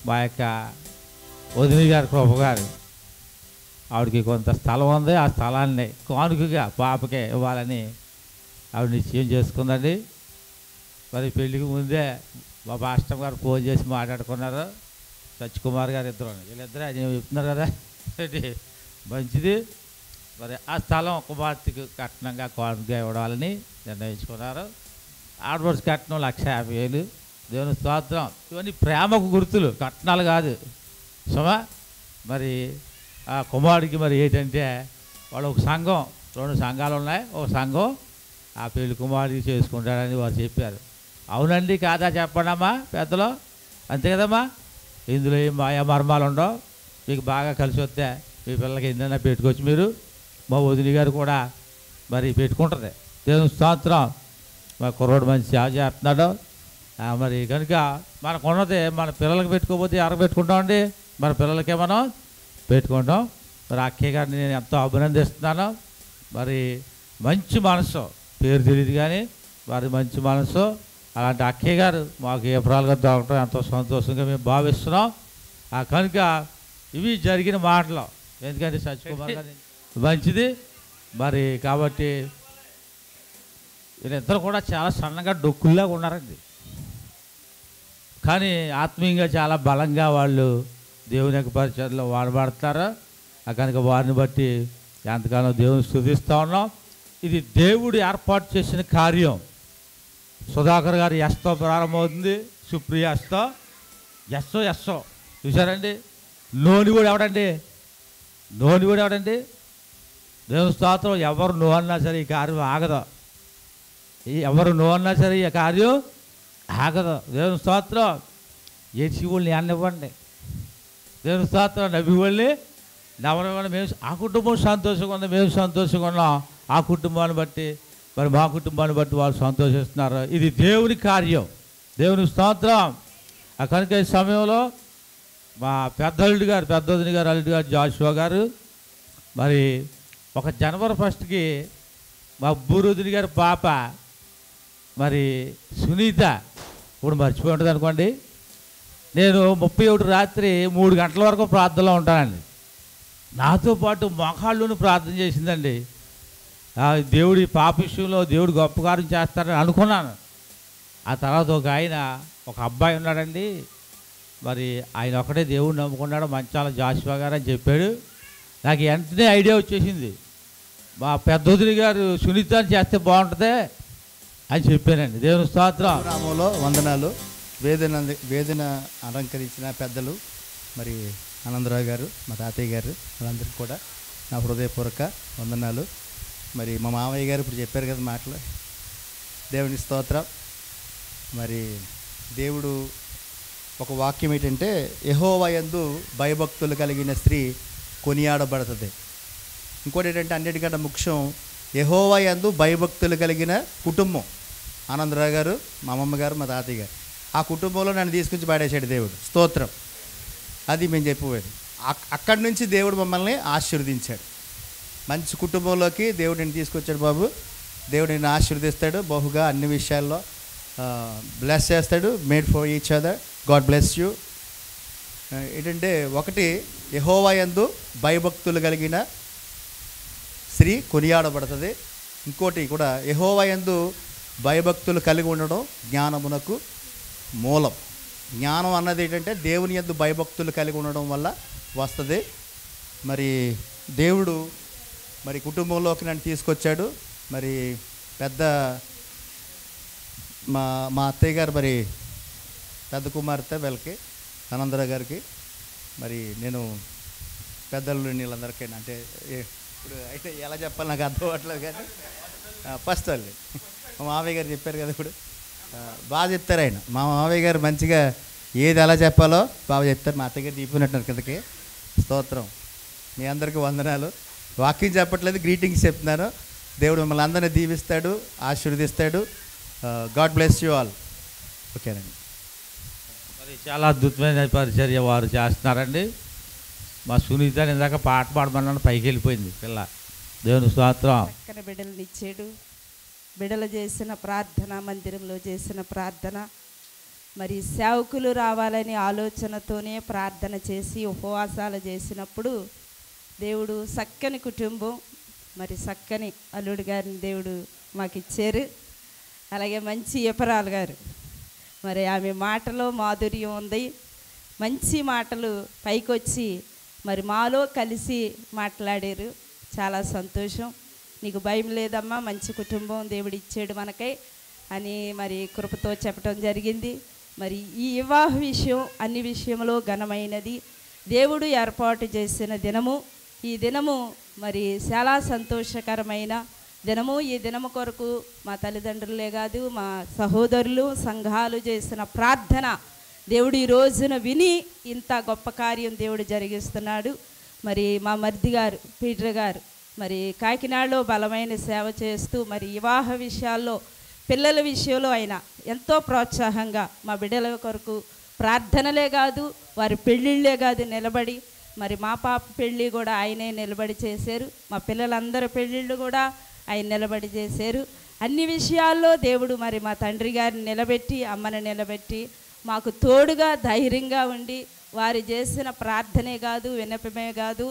మా యొక్క వదిలి గారి కృప గారు ఆవిడకి కొంత స్థలం ఉంది. ఆ స్థలాన్ని కానుకగా పాపకే ఇవ్వాలని ఆవిడ నిశ్చయం చేసుకుందండి. మరి పెళ్ళికి ముందే మా పాస్టర్ గారు ఫోన్ చేసి మాట్లాడుకున్నారు. సత్యకుమార్ గారు వీళ్ళిద్దరే చెప్తున్నారు కదా. మంచిది. మరి ఆ స్థలం కుమార్తెకు కట్నంగా కానుకగా ఇవ్వడాలని నిర్ణయించుకున్నారు. ఆడపడుచు కట్నం 1,50,000. దేవుని స్తోత్రం. ఇవన్నీ ప్రేమకు గుర్తులు, కట్నాలు కాదు సుమా. మరి ఆ కుమారుడికి మరి ఏంటంటే వాళ్ళు ఒక సంఘం, 2 సంఘాలు ఉన్నాయి, ఒక సంఘం ఆ పెళ్లి కుమారుడికి చేసుకుంటాడని వారు చెప్పారు. అవునండి కాదా చెప్పండమ్మా పెద్దలు, అంతే కదమ్మా. ఇందులో ఏం మాయా మర్మాలు ఉండవు. మీకు బాగా కలిసి వస్తే మీ పిల్లలకి ఏంటన్నా పెట్టుకోవచ్చు మీరు. మా వదిలి గారు కూడా మరి పెట్టుకుంటుంది. దేవుని స్తోత్రం. మా కుర్రోడు మంచి సేవ చేస్తున్నాడు. మరి కనుక మనకు ఉన్నది మన పిల్లలకి పెట్టుకోకపోతే ఎవరికి పెట్టుకుంటామండి? మన పిల్లలకే మనం పెట్టుకుంటాం. మరి అక్కయ్య గారిని నేను ఎంతో అభినందిస్తున్నాను. మరి మంచి మనసు, పేరు తెలియదు కానీ వారి మంచి మనసు. అలాంటి అక్కయ్య గారు మాకు ఏప్రాలుగా దొరకడం ఎంతో సంతోషంగా మేము భావిస్తున్నాం. కనుక ఇవి జరిగిన మాటలు. ఎందుకంటే సత్యకుమార్ గారు మంచిది. మరి కాబట్టి వీళ్ళిద్దరు కూడా చాలా సన్నగా డొక్కుల్లాగా ఉన్నారండి. కానీ ఆత్మీయంగా చాలా బలంగా వాళ్ళు దేవుని యొక్క పరిచయంలో వాడబడతారు. కనుక వారిని బట్టి ఎంతగానో దేవుని స్తుతిస్తూ ఉన్నాం. ఇది దేవుడు ఏర్పాటు చేసిన కార్యం. సుధాకర్ గారు ఎస్తో ప్రారంభమవుతుంది, సుప్రియ ఎస్తో చూసారండి. నోని కూడా ఎవడండి? దేవుని స్తోత్రం. ఎవరు నో అన్నా సరే ఈ కార్యం ఆగదు. ఎవరు నో అన్నా సరే ఈ కార్యం ఆగదు. దేవుని స్తోత్రం. ఏడ్చి వాళ్ళని అన్నివ్వండి. దేవుని స్తోత్రం. నవ్వి వాళ్ళని నవ్వనివ్వండి. మేము ఆ కుటుంబం సంతోషంగా ఉంది, మేము సంతోషంగా ఉన్నాం. ఆ కుటుంబాన్ని బట్టి మరి మా కుటుంబాన్ని బట్టి వాళ్ళు సంతోషిస్తున్నారు. ఇది దేవుని కార్యం. దేవుని స్తోత్రం. కనుక ఈ సమయంలో మా పెద్దల్లుడి గారు, పెద్దొదిని గారు, అల్లుడి గారు జాషువా గారు మరి ఒక జనవరి 1కి మా బూరుదిని గారి పాప మరి సునీత ఇప్పుడు మర్చిపోయి ఉంటుంది అనుకోండి. నేను 31 రాత్రి 3 గంటల వరకు ప్రార్థనలో ఉంటానండి. నాతో పాటు మోకాళ్ళుని ప్రార్థన చేసిందండి. దేవుడి పాప విషయంలో దేవుడు గొప్ప కార్యం చేస్తారని అనుకున్నాను. ఆ తర్వాత ఒక అబ్బాయి ఉన్నాడండి. మరి ఆయన ఒకటే దేవుడు నమ్ముకున్నాడు, మంచాల జాషువా గారు అని చెప్పాడు. నాకు వెంటనే ఐడియా వచ్చేసింది, మా పెద్దొదిని గారు సునీతాన్ని చేస్తే బాగుంటుంది అని చెప్పానండి. దేవుని స్తోత్రం. గ్రామంలో వందనాలు. వేదన అలంకరించిన పెద్దలు మరి ఆనందరావు గారు, మా తాతయ్య గారు, వాళ్ళందరికీ కూడా నా హృదయపూర్వక వందనాలు. మరి మా మామయ్య గారు ఇప్పుడు చెప్పారు కదా మాటలు. దేవుని స్తోత్రం. మరి దేవుడు ఒక వాక్యం ఏంటంటే, యెహోవా యందు భయభక్తులు కలిగిన స్త్రీ కొనియాడబడుతుంది. ఇంకోటి ఏంటంటే అన్నిటికంటే ముఖ్యం, యెహోవా యందు భయభక్తులు కలిగిన కుటుంబం. ఆనందరావు గారు, మా అమ్మమ్మ గారు, మా తాతయ్య గారు, ఆ కుటుంబంలో నన్ను తీసుకొచ్చి పాడేశాడు దేవుడు. స్తోత్రం. అది మేము చెప్పేది. అక్కడి నుంచి దేవుడు మమ్మల్ని ఆశీర్వదించాడు. మంచి కుటుంబంలోకి దేవుడు నేను తీసుకొచ్చాడు. బాబు, దేవుడు నేను ఆశీర్వదిస్తాడు బహుగా, అన్ని విషయాల్లో బ్లెస్ చేస్తాడు. Made for each other. God bless you. ఏంటంటే ఒకటి, యెహోవా యందు భయభక్తులు కలిగిన స్త్రీ కొనియాడబడుతుంది. ఇంకోటి కూడా, యెహోవా యందు భయభక్తులు కలిగి ఉండడం జ్ఞానమునకు మూలం. జ్ఞానం అన్నది ఏంటంటే దేవుని యందు భయభక్తులు కలిగి ఉండడం వల్ల వస్తుంది. మరి దేవుడు మరి కుటుంబంలోకి నన్ను తీసుకొచ్చాడు. మరి పెద్ద మా అత్తయ్య గారు, మరి పెద్ద కుమార్తె వీళ్ళకి, ఆనందరావు గారికి, మరి నేను పెద్దలు వీళ్ళందరికీ, అంటే ఇప్పుడు అయితే ఎలా చెప్పాలి నాకు అర్థం అవ్వట్లేదు. కానీ ఫస్ట్ వాళ్ళు మా మావయ్య గారు చెప్పారు కదా, ఇప్పుడు బాగా చెప్తారు ఆయన. మా మావయ్య గారు మంచిగా ఏది ఎలా చెప్పాలో బాగా చెప్తారు. మా అత్తయ్య గారు చెప్పినట్టున్నారు కిందకి. స్తోత్రం. మీ అందరికీ వందనాలు. వాక్యం చెప్పట్లేదు, గ్రీటింగ్స్ చెప్తున్నాను. దేవుడు మిమ్మల్ని అందరినీ దీవిస్తాడు, ఆశీర్వదిస్తాడు. God bless you all. ఓకేనండి. మరి చాలా అద్భుతమైన పరిచర్య వారు చేస్తున్నారండి. మా సునీత ఇందాక పాట పాడమన్నాను, పైకి వెళ్ళిపోయింది పిల్ల. దేవుని స్తోత్రం. చక్కని బిడ్డలను ఇచ్చాడు. బిడ్డలు చేసిన ప్రార్థన, మందిరంలో చేసిన ప్రార్థన, మరి సేవకులు రావాలని ఆలోచనతోనే ప్రార్థన చేసి ఉపవాసాలు చేసినప్పుడు దేవుడు చక్కని కుటుంబం, మరి చక్కని అల్లుడు గారిని దేవుడు మాకు ఇచ్చారు. అలాగే మంచి ఎపరాలు గారు, మరి ఆమె మాటలో మాధుర్యం ఉంది. మంచి మాటలు పైకొచ్చి మరి మాలో కలిసి మాట్లాడారు. చాలా సంతోషం. నీకు భయం లేదమ్మా, మంచి కుటుంబం దేవుడు ఇచ్చాడు మనకై అని మరి కృపతో చెప్పడం జరిగింది. మరి ఈ వివాహ విషయం అన్ని విషయంలో ఘనమైనది. దేవుడు ఏర్పాటు చేసిన దినము. ఈ దినము మరి చాలా సంతోషకరమైన దినము. ఈ దినము కొరకు మా తల్లిదండ్రులే కాదు, మా సహోదరులు, సంఘాలు చేసిన ప్రార్థన దేవుడు ఈ రోజున విని ఇంత గొప్ప కార్యం దేవుడు జరిగిస్తున్నాడు. మరి మా మర్ది గారు, పీటర్ గారు, మరి కాకినాడలో బలమైన సేవ చేస్తూ మరి వివాహ విషయాల్లో, పిల్లల విషయంలో ఆయన ఎంతో ప్రోత్సాహంగా మా బిడ్డల కొరకు ప్రార్థనలే కాదు, వారి పెళ్ళిళ్ళే కాదు నిలబడి, మరి మా పాప పెళ్ళి కూడా ఆయనే నిలబడి చేశారు. మా పిల్లలందరి పెళ్ళిళ్ళు కూడా ఆయన నిలబడి చేశారు. అన్ని విషయాల్లో దేవుడు మరి మా తండ్రి గారిని నిలబెట్టి, అమ్మని నిలబెట్టి మాకు తోడుగా ధైర్యంగా ఉండి, వారు చేసిన ప్రార్థనే కాదు, విన్నపమే కాదు,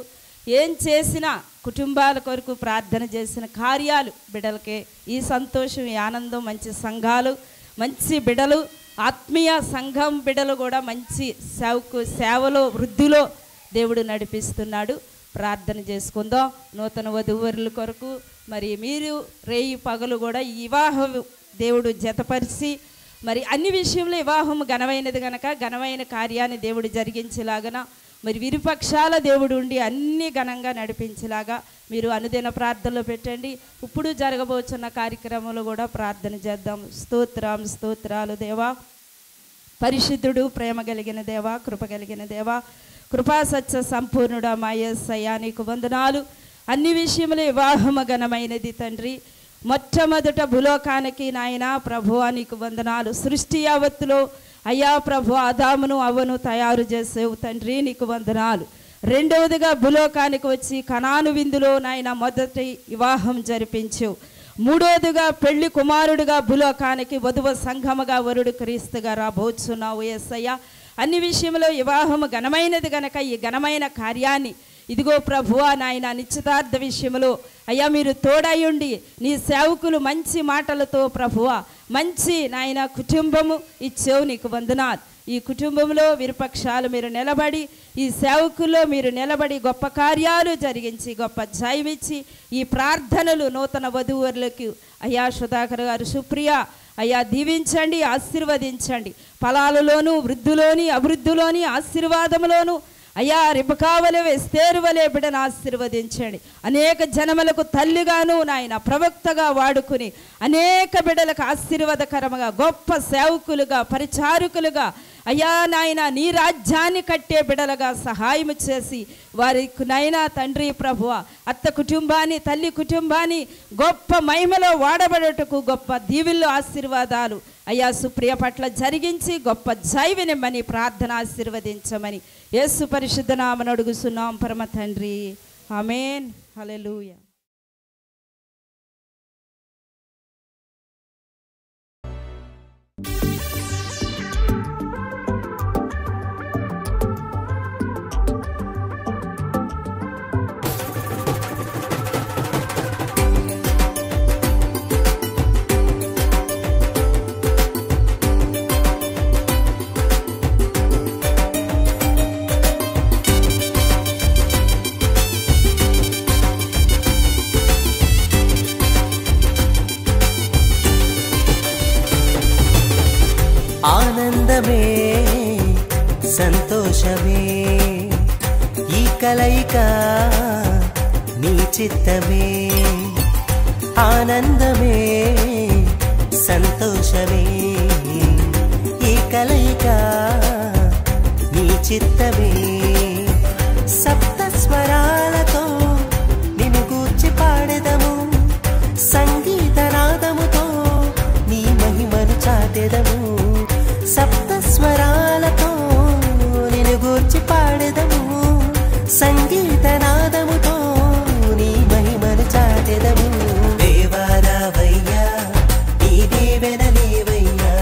ఏం చేసినా కుటుంబాల కొరకు ప్రార్థన చేసిన కార్యాలు బిడ్డలకే ఈ సంతోషం, ఈ ఆనందం. మంచి సంఘాలు, మంచి బిడ్డలు, ఆత్మీయ సంఘం బిడ్డలు కూడా మంచి సేవలో, వృద్ధిలో దేవుడు నడిపిస్తున్నాడు. ప్రార్థన చేసుకుందాం. నూతన వధూవరుల కొరకు మరి మీరు రేయి పగలు కూడా ఈ వివాహం దేవుడు జతపరిచి మరి అన్ని విషయంలో వివాహం ఘనమైనది కనుక ఘనమైన కార్యాన్ని దేవుడు జరిగించేలాగన మరి విరుపక్షాల దేవుడు ఉండి అన్ని ఘనంగా నడిపించేలాగా మీరు అనుదిన ప్రార్థనలో పెట్టండి. ఇప్పుడు జరగబోతున్న కార్యక్రమంలో కూడా ప్రార్థన చేద్దాం. స్తోత్రాలు దేవా, పరిశుద్ధుడు, ప్రేమ కలిగిన దేవా, కృప కలిగిన దేవా, కృపా సత్య సంపూర్ణుడా మా యేసయ్యా నీకు వందనాలు. అన్ని విషయములు వివాహము ఘనమైనది తండ్రి. మొట్టమొదట భూలోకానికి నాయన ప్రభువా నీకు వందనాలు. సృష్టి యావత్తులో అయ్యా ప్రభు ఆదామును అవ్వను తయారు చేసేవు తండ్రి, నీకు వందనాలు. రెండవదిగా భూలోకానికి వచ్చి కనాను విందులో నాయన మొదటి వివాహం జరిపించు. మూడవదిగా పెళ్లి కుమారుడిగా భూలోకానికి వధువ సంఘముగా వరుడు క్రీస్తుగా రాబోచున్నావు యేసయ్య. అన్ని విషయంలో వివాహము ఘనమైనది గనక ఈ ఘనమైన కార్యాన్ని ఇదిగో ప్రభువా నాయన నిశ్చితార్థ విషయంలో అయ్యా మీరు తోడయుండి నీ సేవకులు మంచి మాటలతో ప్రభువా మంచి నాయన కుటుంబము ఇచ్చేవు, నీకు వందనాలు. ఈ కుటుంబంలో విరుపక్షాలు మీరు నిలబడి ఈ సేవకుల్లో మీరు నిలబడి గొప్ప కార్యాలు జరిగించి గొప్ప జయమిచ్చి ఈ ప్రార్థనలు నూతన వధువులకు అయ్యా సుధాకర్ గారు సుప్రియ అయ్యా దీవించండి, ఆశీర్వదించండి. ఫలాలలోను వృద్ధిలోని అభివృద్ధిలోని ఆశీర్వాదములోను అయ్యా రిబకావలే ఎస్తేరు వలె బిడ్డను ఆశీర్వదించండి. అనేక జనములకు తల్లిగాను నాయన ప్రవక్తగా వాడుకుని అనేక బిడ్డలకు ఆశీర్వాదకరముగా గొప్ప సేవకులుగా పరిచారకులుగా అయ్యా నాయన నీ రాజ్యాన్ని కట్టే బిడ్డలుగా సహాయం చేసి వారికి నాయన తండ్రి ప్రభువ అత్త కుటుంబాన్ని తల్లి కుటుంబాన్ని గొప్ప మహిమలో వాడబడటకు గొప్ప దీవెనలు ఆశీర్వాదాలు అయ్యా సుప్రియ పట్ల జరిగించి గొప్ప జైవినిమ్మని ప్రార్థన ఆశీర్వదించమని యేసు పరిశుద్ధ నామమున అడుగుచున్నాం పరమ తండ్రి, ఆమేన్. హల్లెలూయా. ఆనందమే సంతోషమే ఈ కలయిక నీ చిత్తమే. ఆనందమే సంతోషమే ఈ కలయిక నీ చిత్తమే. సప్త స్వరాలతో నిన్ను గూర్చి పాడెదము, సంగీతనాదముతో నీ మహిమను చాటెదము. సప్త స్వరాలతో నిన్ను గూర్చి పాడెదము, సంగీతనాదముతో నీ మహిమను చాటెదము. దేవారావయ్యా నీ దీవెనలీవయ్యా,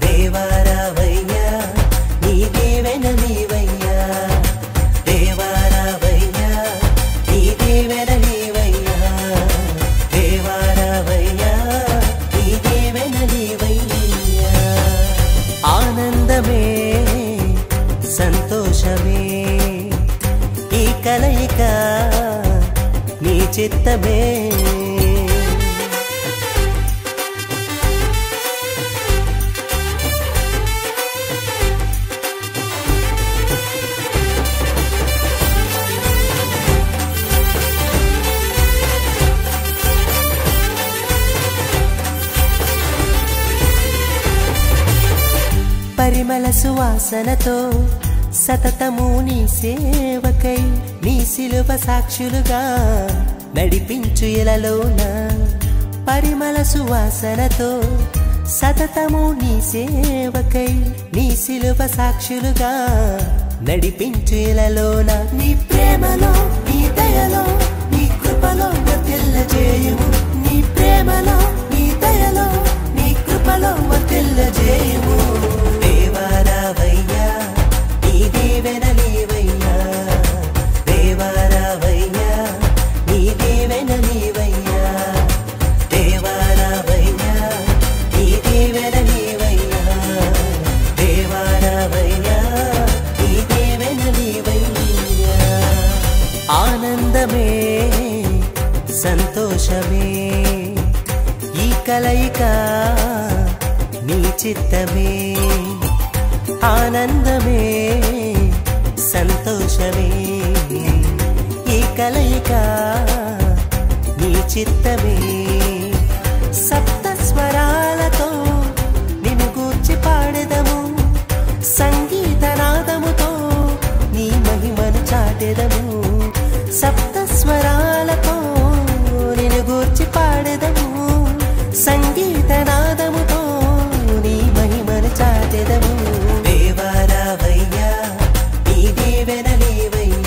దేవారావయ్యా నీ దీవెనలీవయ్యా, దేవారావయ్యా నీ దీవెనలీవయ్యా, దేవారావయ్యా నీ దీవెనలీవయ్యా. ఆనందమే సంతోషమే ఈ కలయిక నీ చిత్తమే. పరిమళ సువాసనతో సతతము నీ సేవకై నీ శిలువ సాక్షులుగా నడిపించు ఇలలోన. పరిమళ సువాసనతో సతతము నీ సేవకై నీ శిలువ సాక్షులుగా నడిపించు ఇలలోన. నీ ప్రేమలో నీ దయలో నీ కృపలో వర్ధిల్లజేయుము, నీ ప్రేమలో నీ దయలో నీ కృపలో వర్ధిల్లజేయుము. దేవారావయ్యా నీ దీవెనలీవయ్యా, దేవారావయ్యా నీ దీవెనలీవయ్యా, దేవారావయ్యా నీ దీవెనలీవయ్యా, దేవారావయ్యా నీ దీవెనలీవయ్యా. ఆనందమే సంతోషమే ఈ కలయిక నీ చిత్తమే. ఆనందమే సంతోషమే ఈ కలయిక నీ చిత్తమే. సప్త స్వరాలతో నిన్ను గూర్చి పాడెదము, సంగీతనాదముతో నీ మహిమను చాటెదము. సప్త స్వరాలతో నిన్ను గూర్చి పాడెదము, సంగీతనాదముతో నీ మహిమను చాటెదము. దేవారావయ్యా నీ దీవెనలీవయ్యా,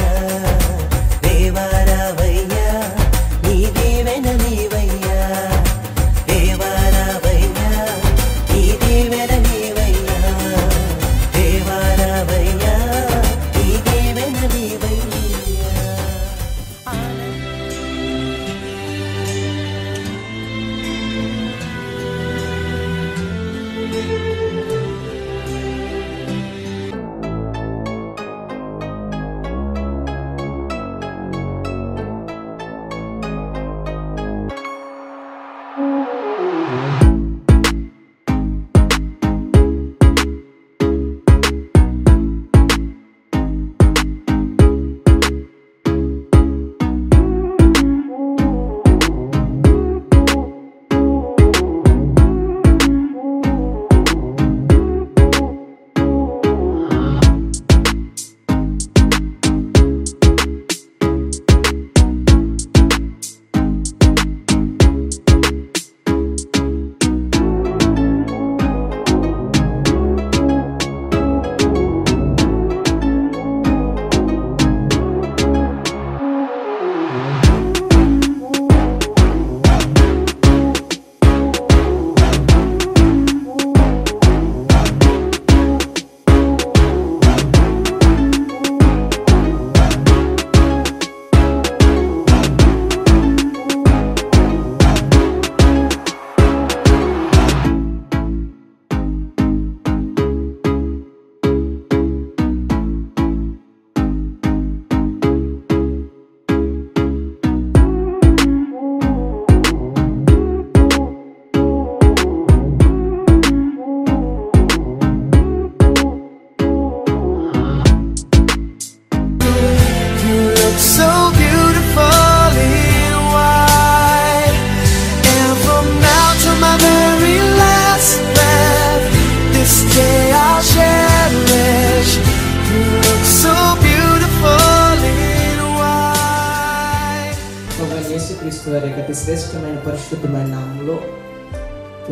యేసుక్రీస్తు వారి యొక్క అతి శ్రేష్టమైన పరిశుద్ధమైన నామంలో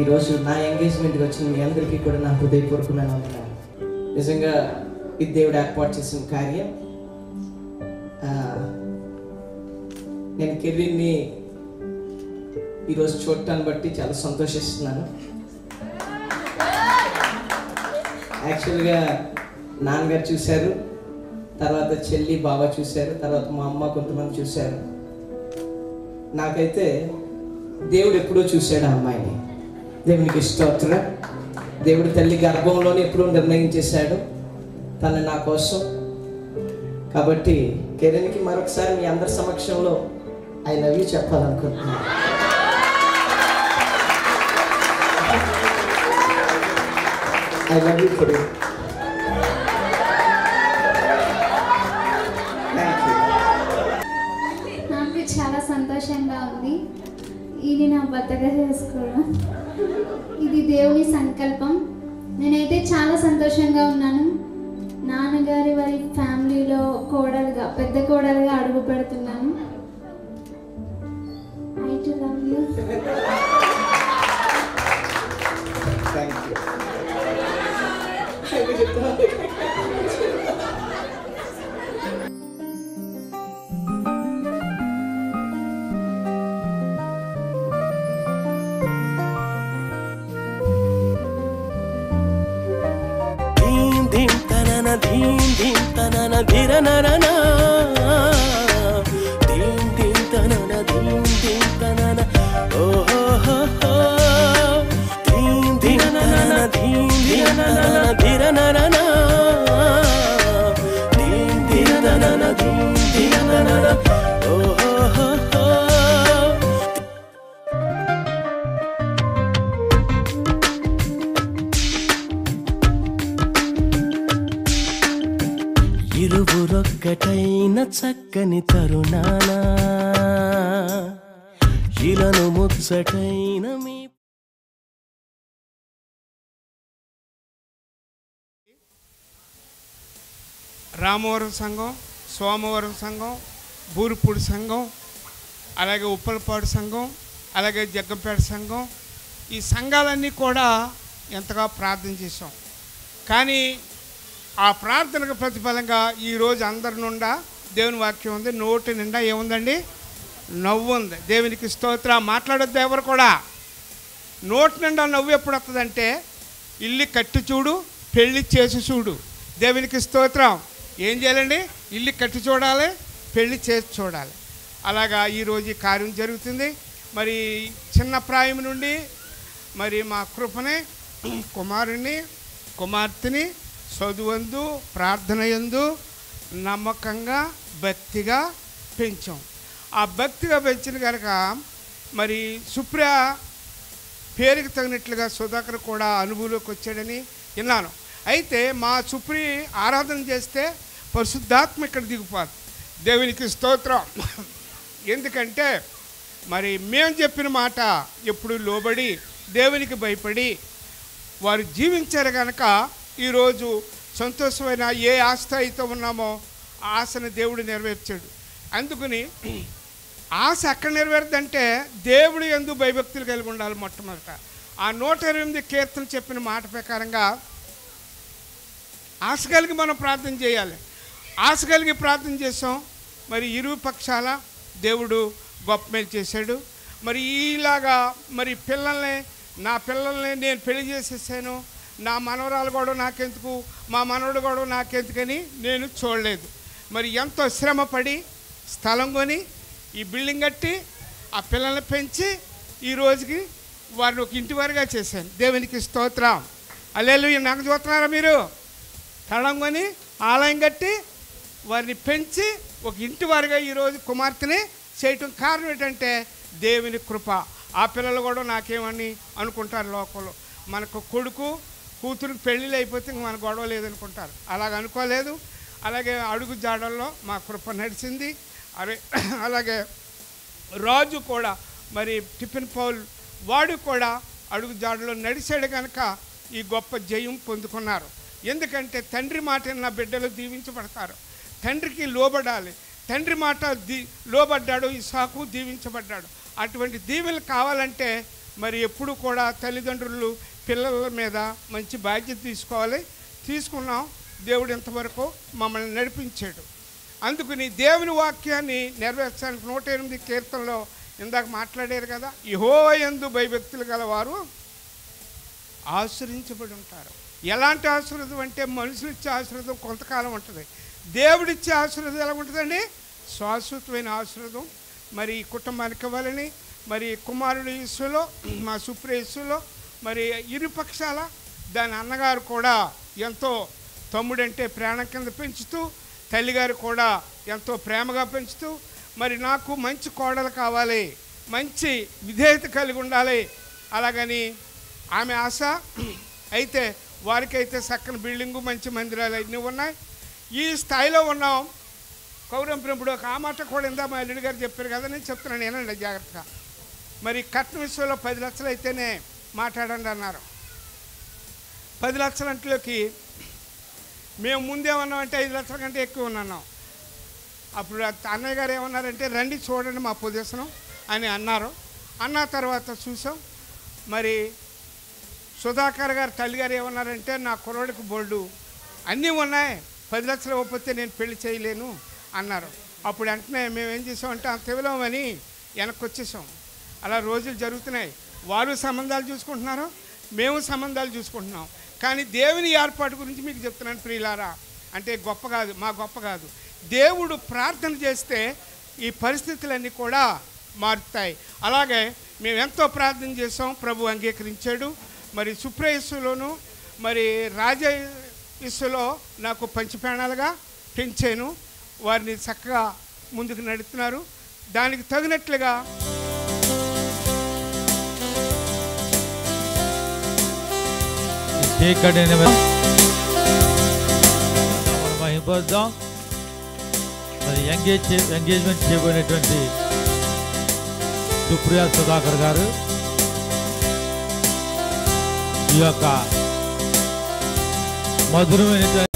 ఈరోజు నా ఎంగేజ్మెంట్కి వచ్చిన మీ అందరికీ కూడా నా హృదయపూర్వకమైన వందనాలు. నిజంగా ఇది దేవుడు ఏర్పాటు చేసిన కార్యం. నేను కెరీర్ని ఈరోజు చూడటాన్ని బట్టి చాలా సంతోషిస్తున్నాను. యాక్చువల్గా నాన్నగారు చూశారు, తర్వాత చెల్లి బావ చూశారు, తర్వాత మా అమ్మ కొంతమంది చూశారు. నాకైతే దేవుడు ఎప్పుడో చూశాడు ఆ అమ్మాయిని. దేవునికి స్తోత్రం. దేవుడు తల్లి గర్భంలోనే ఎప్పుడో నిర్ణయించేశాడు తను నా కోసం. కాబట్టి కెరీర్కి మరొకసారి మీ అందరి సమక్షంలో ఐ లవ్ యూ చెప్పాలనుకుంటున్నాను. I love you career. నాకు చాలా సంతోషంగా ఉంది. ఇది నా భర్తగా చేసుకోవడం, ఇది దేవుని సంకల్పం. నేనైతే చాలా సంతోషంగా ఉన్నాను. నాన్నగారి వారి ఫ్యామిలీలో కోడలుగా, పెద్ద కోడలుగా అడుగు పెడుతున్నాను. I too love you. ఇరువురొక్కటైన చక్కని తరుణాన ఇలను ముచ్చటైన మీ రామవరం సంఘం, సోమవరం సంఘం, బూరుపూడి సంఘం, అలాగే ఉప్పలపాడు సంఘం, అలాగే జగ్గంపేట సంఘం, ఈ సంఘాలన్నీ కూడా ఎంతగా ప్రార్థన చేశాం. కానీ ఆ ప్రార్థనకు ప్రతిఫలంగా ఈరోజు అందరి నుండా దేవుని వాక్యం ఉంది. నోటి నిండా ఏముందండి? నవ్వు ఉంది. దేవునికి స్తోత్రం. మాట్లాడొద్దు ఎవరు కూడా. నోటి నిండా నవ్వు ఎప్పుడు వస్తుందంటే ఇల్లు కట్టి చూడు, పెళ్ళి చేసి చూడు. దేవునికి స్తోత్రం. ఏం చేయాలండి? ఇల్లు కట్టి చూడాలి, పెళ్ళి చేసి చూడాలి. అలాగా ఈరోజు ఈ కార్యం జరుగుతుంది. మరి చిన్న ప్రాయం నుండి మరి మా కృపని, కుమారుని, కుమార్తెని చదువందు, ప్రార్థనయందు నమ్మకంగా, భక్తిగా పెంచాం. ఆ భక్తిగా పెంచిన కనుక మరి సుప్రియ పేరుకి తగినట్లుగా సుధాకర్ కూడా అనుభవంలోకి వచ్చాడని విన్నాను. అయితే మా సుప్రి ఆరాధన చేస్తే పరిశుద్ధాత్మ ఇక్కడ దిగిపోదు. దేవునికి స్తోత్రం. ఎందుకంటే మరి మేము చెప్పిన మాట ఎప్పుడు లోబడి దేవునికి భయపడి వారు జీవించారు కనుక ఈరోజు సంతోషమైన ఏ ఆశ అయితే ఉన్నామో ఆ ఆశను దేవుడు నెరవేర్చాడు. అందుకని ఆశ ఎక్కడ నెరవేరుద్దంటే దేవుడు యందు భయభక్తులు కలిగి ఉండాలి. మొట్టమొదట ఆ 128 కీర్తన చెప్పిన మాట ప్రకారంగా ఆశ కలిగి మనం ప్రార్థన చేయాలి. ఆశ కలిగి ప్రార్థన చేసాం. మరి ఇరు పక్షాల దేవుడు గొప్ప మేలు చేశాడు. మరి ఈలాగా మరి నా పిల్లల్ని నేను పెళ్లి చేసేసాను, నా మనవరాలు కూడా నాకెందుకు, మా మనవడు కూడా నాకెందుకని నేను చూడలేదు. మరి ఎంతో శ్రమపడి స్థలం కొని ఈ బిల్డింగ్ కట్టి ఆ పిల్లల్ని పెంచి ఈ రోజుకి వారిని ఒక ఇంటి వారిగా చేశాను. దేవునికి స్తోత్రం. హల్లెలూయా. నాకు చూస్తున్నారా మీరు? స్థలం కొని ఆలయం కట్టి వారిని పెంచి ఒక ఇంటి వారిగా ఈరోజు కుమార్తెని చేయటం కారణం ఏంటంటే దేవుని కృప. ఆ పిల్లలు కూడా నాకేమని అనుకుంటారు లోకంలో. మనకు కొడుకు కూతురికి పెళ్ళిళ్ళు అయిపోతే ఇంక మన గొడవ లేదనుకుంటారు. అలాగ అనుకోలేదు. అలాగే అడుగు జాడల్లో మా కృప నడిచింది. అలాగే రాజు కూడా మరి టిఫిన్ పౌల్ వాడు కూడా అడుగు జాడలో నడిచాడు కనుక ఈ గొప్ప జయం పొందుకున్నారు. ఎందుకంటే తండ్రి మాట నా బిడ్డలు దీవించబడతారు. తండ్రికి లోబడాలి. తండ్రి మాట లోబడ్డాడు ఇస్సాకు, దీవించబడ్డాడు. అటువంటి దీవెనలు కావాలంటే మరి ఎప్పుడు కూడా తల్లిదండ్రులు పిల్లల మీద మంచి బాధ్యత తీసుకోవాలి. తీసుకున్నాం. దేవుడు ఇంతవరకు మమ్మల్ని నడిపించాడు. అందుకని దేవుని వాక్యాన్ని నెరవేర్చడానికి 108 కీర్తనలో ఇందాక మాట్లాడారు కదా, యెహోవా యందు భయభక్తులు గలవారు ఆశ్రయించబడి ఉంటారు. ఎలాంటి ఆశీర్వాదం అంటే మనుషులు ఇచ్చే ఆశీర్వాదం కొంతకాలం ఉంటుంది. దేవుడిచ్చే ఆశీర్వాదం ఎలా ఉంటుందండి? శాశ్వతమైన ఆశీర్వాదం. మరి కుటుంబానికి ఇవ్వాలని మరి కుమారుడు యేసులో మా సుప్రేసులో మరి ఇరుపక్షాల దాని అన్నగారు కూడా ఎంతో తమ్ముడంటే ప్రాణం కింద పెంచుతూ, తల్లిగారు కూడా ఎంతో ప్రేమగా పెంచుతూ, మరి నాకు మంచి కోడలు కావాలి, మంచి విధేయత కలిగి ఉండాలి అలాగని ఆమె ఆశ. అయితే వారికైతే చక్కని బిల్డింగు, మంచి మందిరాలు అన్నీ ఉన్నాయి. ఈ స్థాయిలో ఉన్నాం. కౌరంపుడు ఒక ఆ మాట కూడా ఇందా మా అల్లుడి గారు చెప్పారు కదా, నేను చెప్తున్నాను ఏనండి జాగ్రత్తగా. మరి కట్నం విషయంలో 10 లక్షలు అయితేనే మాట్లాడండి అన్నారు. 10 లక్షలంట్లోకి మేము ముందేమన్నామంటే 5 లక్షల కంటే ఎక్కువ ఉన్నాం. అప్పుడు అన్నయ్య గారు ఏమన్నారంటే రండి చూడండి మా పొజిషను అని అన్నారు. అన్న తర్వాత చూసాం. మరి సుధాకర్ గారు తల్లిగారు ఏమన్నారంటే నా కుర్రోడికి బోల్డు అన్నీ ఉన్నాయి, 10 లక్షలు ఇవ్వకపోతే నేను పెళ్లి చేయలేను అన్నారు. అప్పుడు వెంటనే మేము ఏం చేసామంటే అంత ఇవ్వలేమని వెనక్కి వచ్చేసాం. అలా రోజులు జరుగుతున్నాయి. వారు సంబంధాలు చూసుకుంటున్నారు, మేము సంబంధాలు చూసుకుంటున్నాం. కానీ దేవుని ఏర్పాటు గురించి మీకు చెప్తున్నాను ప్రియులారా. అంటే గొప్ప కాదు, మా గొప్ప కాదు. దేవుడు ప్రార్థన చేస్తే ఈ పరిస్థితులన్నీ కూడా మారుతాయి. అలాగే మేము ఎంతో ప్రార్థన చేసాం, ప్రభు అంగీకరించాడు. మరి సుప్రేయస్సులోను మరి రాజయస్సులో నాకు పంచప్రాణాలుగా పెంచాను. వారిని చక్కగా ముందుకు నడుపుతున్నారు. దానికి తగినట్లుగా మహిమపరుద్దాం. మరి ఎంగేజ్మెంట్ చేయబడినటువంటి సుప్రియా సుధాకర్ గారు ఈ యొక్క మధురమైనటువంటి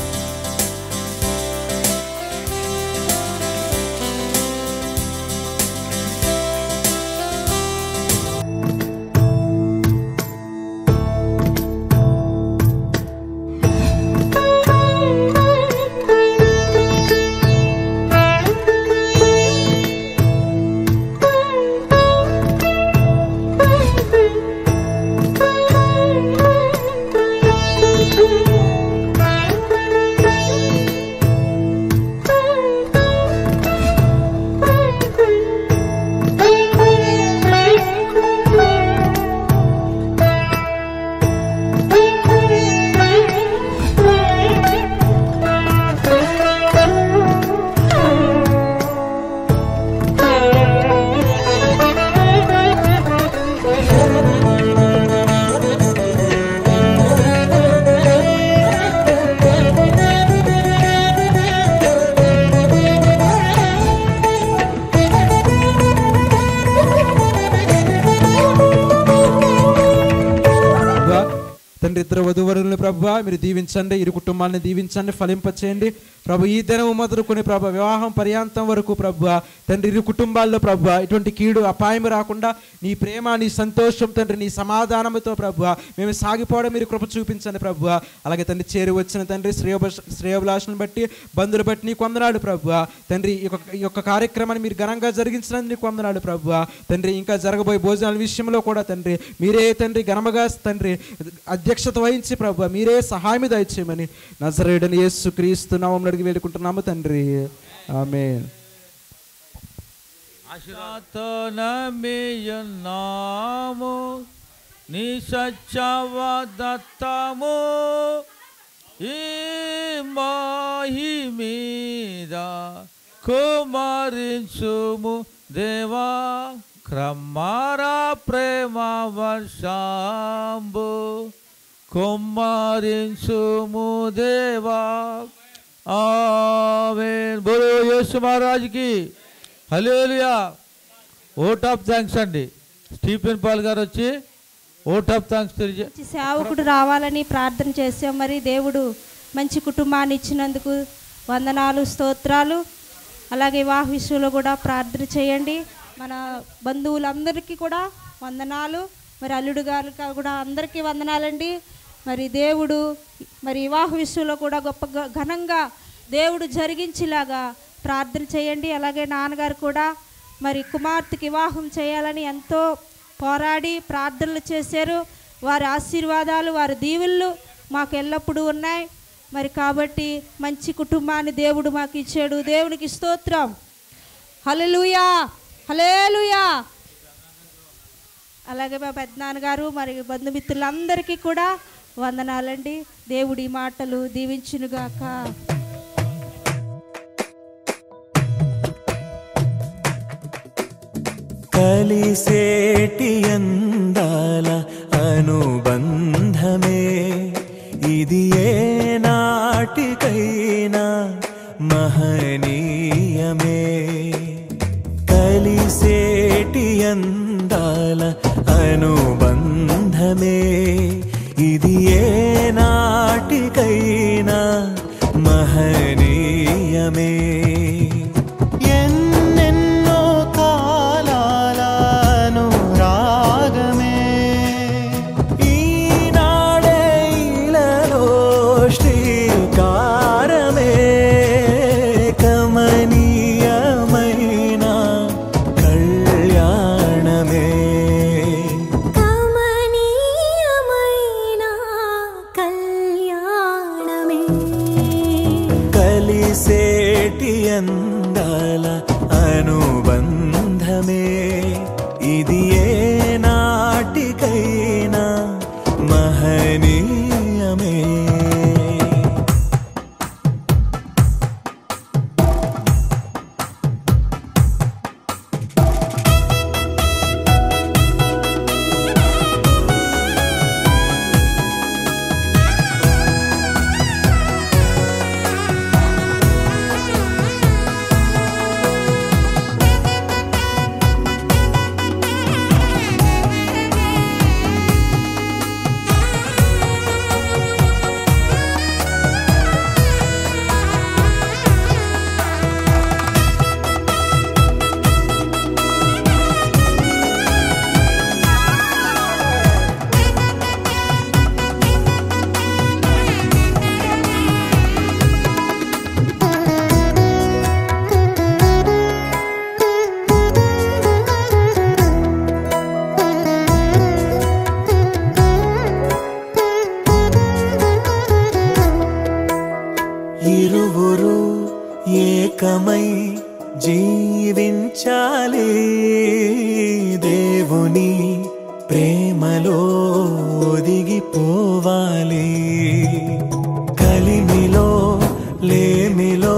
ఇద్దరు వధువరులను ప్రభు మీరు దీవించండి, ఇరు కుటుంబాన్ని దీవించండి, ఫలింపచేయండి ప్రభు. ఈ దినం మొదలుకొని ప్రభు వివాహం పర్యాంతం వరకు ప్రభు తండ్రి ఇరు కుటుంబాల్లో ప్రభు ఇటువంటి కీడు అపాయం రాకుండా నీ ప్రేమ, నీ సంతోషం తండ్రి, నీ సమాధానంతో ప్రభు మేము సాగిపోవడం మీరు కృప చూపించండి ప్రభు. అలాగే తండ్రి చేరి వచ్చిన తండ్రి శ్రేయోభిలాషను బట్టి బంధువులు బట్టి నీకు వందనాలు ప్రభు. తండ్రి ఈ యొక్క కార్యక్రమాన్ని మీరు ఘనంగా జరిగించినందుకు నీకు వందనాలు ప్రభు. తండ్రి ఇంకా జరగబోయే భోజనాల విషయంలో కూడా తండ్రి మీరే తండ్రి ఘనముగా తండ్రి అధ్యక్షత వహించి ప్రభు మీరే సహాయం దయచేయమని నజరేయుడైన యేసుక్రీస్తు నామమున అడిగి వేడుకుంటున్నాము తండ్రి, ఆమేన్. ఆశతో నమ్మియున్నాము నీ సత్యవదత్తము ఈ మాహి మీద కుమారించుము దేవా క్రమారా ప్రేమ వర్షంబు కుమారించుము దేవా, ఆమేన్. బోలో యేసు మహారాజుకి హల్లెలూయా. ఓట్ ఆఫ్ థ్యాంక్స్ అండి. స్టీఫెన్ పాల్ గారు వచ్చి ఓట్ ఆఫ్ థ్యాంక్స్ తెలియజే సేవకుడు రావాలని ప్రార్థన చేసాం. మరి దేవుడు మంచి కుటుంబాన్ని ఇచ్చినందుకు వందనాలు, స్తోత్రాలు. అలాగే వివాహ విషయంలో కూడా ప్రార్థన చేయండి. మన బంధువులందరికీ కూడా వందనాలు. మరి అల్లుడు గారికి కూడా అందరికీ వందనాలండి. మరి దేవుడు మరి వివాహ విషయంలో కూడా గొప్ప ఘనంగా దేవుడు జరిగించేలాగా ప్రార్థన చేయండి. అలాగే నాన్నగారు కూడా మరి కుమార్తెకి వివాహం చేయాలని ఎంతో పోరాడి ప్రార్థనలు చేశారు. వారి ఆశీర్వాదాలు, వారి దీవెనలు మాకు ఎల్లప్పుడూ ఉన్నాయి. మరి కాబట్టి మంచి కుటుంబాన్ని దేవుడు మాకు ఇచ్చాడు. దేవునికి స్తోత్రం. హల్లెలూయా, హల్లెలూయా. అలాగే మా పెద్దనాన్నగారు మరి బంధుమిత్రులందరికీ కూడా వందనాలండి. దేవుడి మాటలు దీవించునుగాక. కలిసేటి అందాల అనుబంధమే ఇది ఏ నాటికైనా మహనీయమే. కలిసేటి అందాల అనుబంధమే ఇది ఏ నాటికైనా మహనీయమే. ఎన్నెన్నో కాలాల అనురాగమే ఈనాడే ఇలలో శ్రీకారమే. కమనీయమైన కళ్యాణమే. కలిసేటి అందాల అనుబంధమే ఇది ఏ నాటికైనా మహనీయమే. ఇరువురు ఏకమై జీవించాలి. దేవుని ప్రేమలో ఒదిగిపోవాలి. కలిమిలో లేమిలో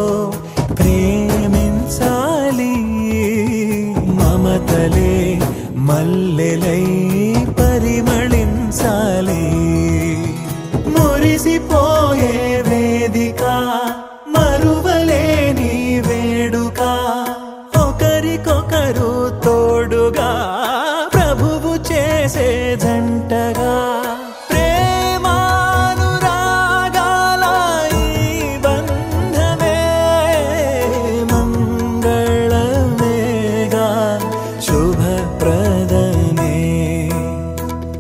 ప్రేమించాలి. మమతలే మల్లెలై పరిమళించాలి. మురిసిపోయే వేదిక మరువలేని వేడుక. ఒకరికొకరు తోడుగా ప్రభువు చేసే జంటగా. ప్రేమానురాగాల ఈ బంధమే మంగళమేగా శుభప్రదమే.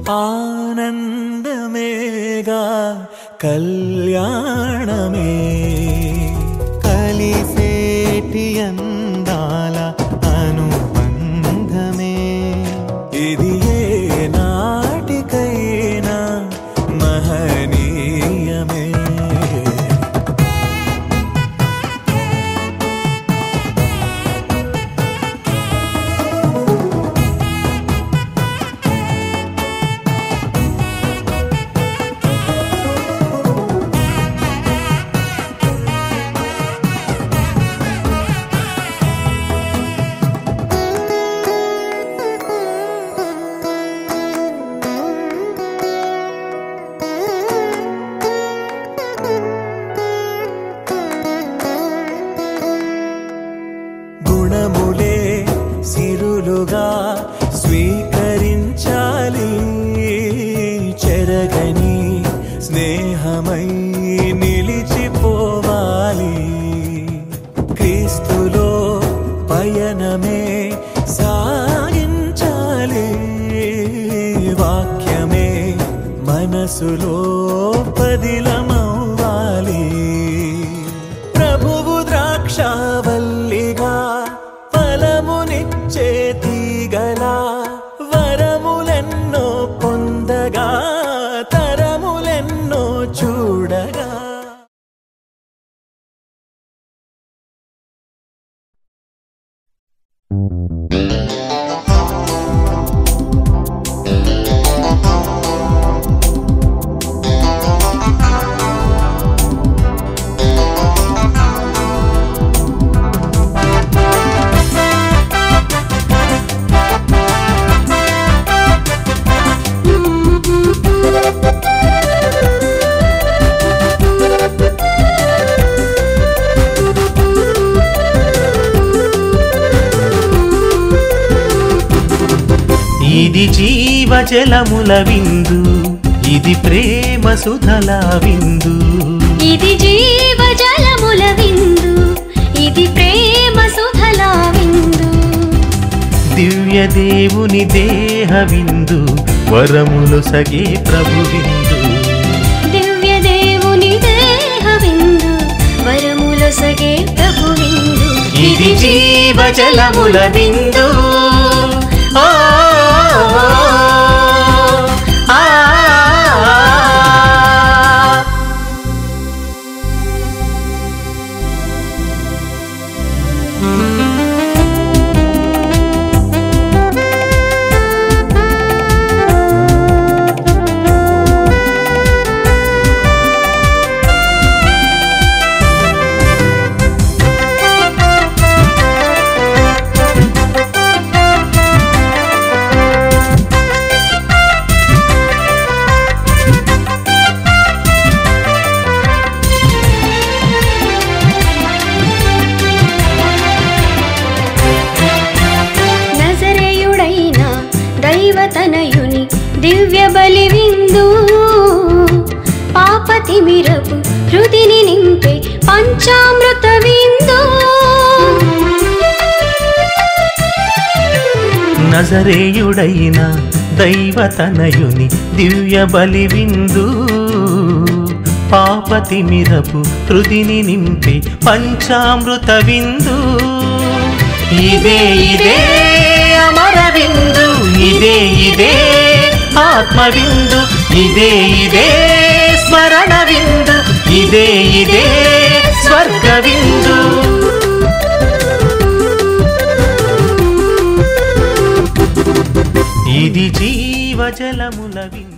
ఆనందమేగా కళ్యాణమే. కలిసేటి అందాల అనుబంధమే ఇది ఏ నాటికైనా మహనీయమే. గుణములే సిరులుగా స్వీకరించాలి. చెరగని స్నేహమై నిలిచిపోవాలి. క్రీస్తులో పయనమే సా మనసులో పదిలమవ్వాలి. ప్రభువు ద్రాక్షావల్లిగా ఫలమునిచ్చే తీగలా వరములెన్నో పొందగా తరములెన్నో చూడగా. ఇది జీవజలముల విందు, ఇది ప్రేమ సుధల విందు. ఇది జీవజలముల విందు, ఇది ప్రేమ సుధల విందు. దివ్య దేవుని దేహ విందు, వరములు సగే ప్రభు విందు. దివ్య దేవుని దేహ విందు, వరములు సగే ప్రభు విందు. ఇది జీవజలముల విందు. దైవతనయుని దివ్య బలి విందు, పాపతిమిరపు హృదిని నింపే పంచామృత విందు. నజరేయుడైన దైవతనయుని దివ్య బలి విందు, పాపతిమిరపు హృదిని నింపే పంచామృత విందు. ఇదే ఇదే అమర విందు, ఇదే ఇదే ఆత్మ విందు, ఇదే ఇదే స్మరణ విందు, ఇదే ఇదే స్వర్గ విందు. ఇది జీవజలముల విందు.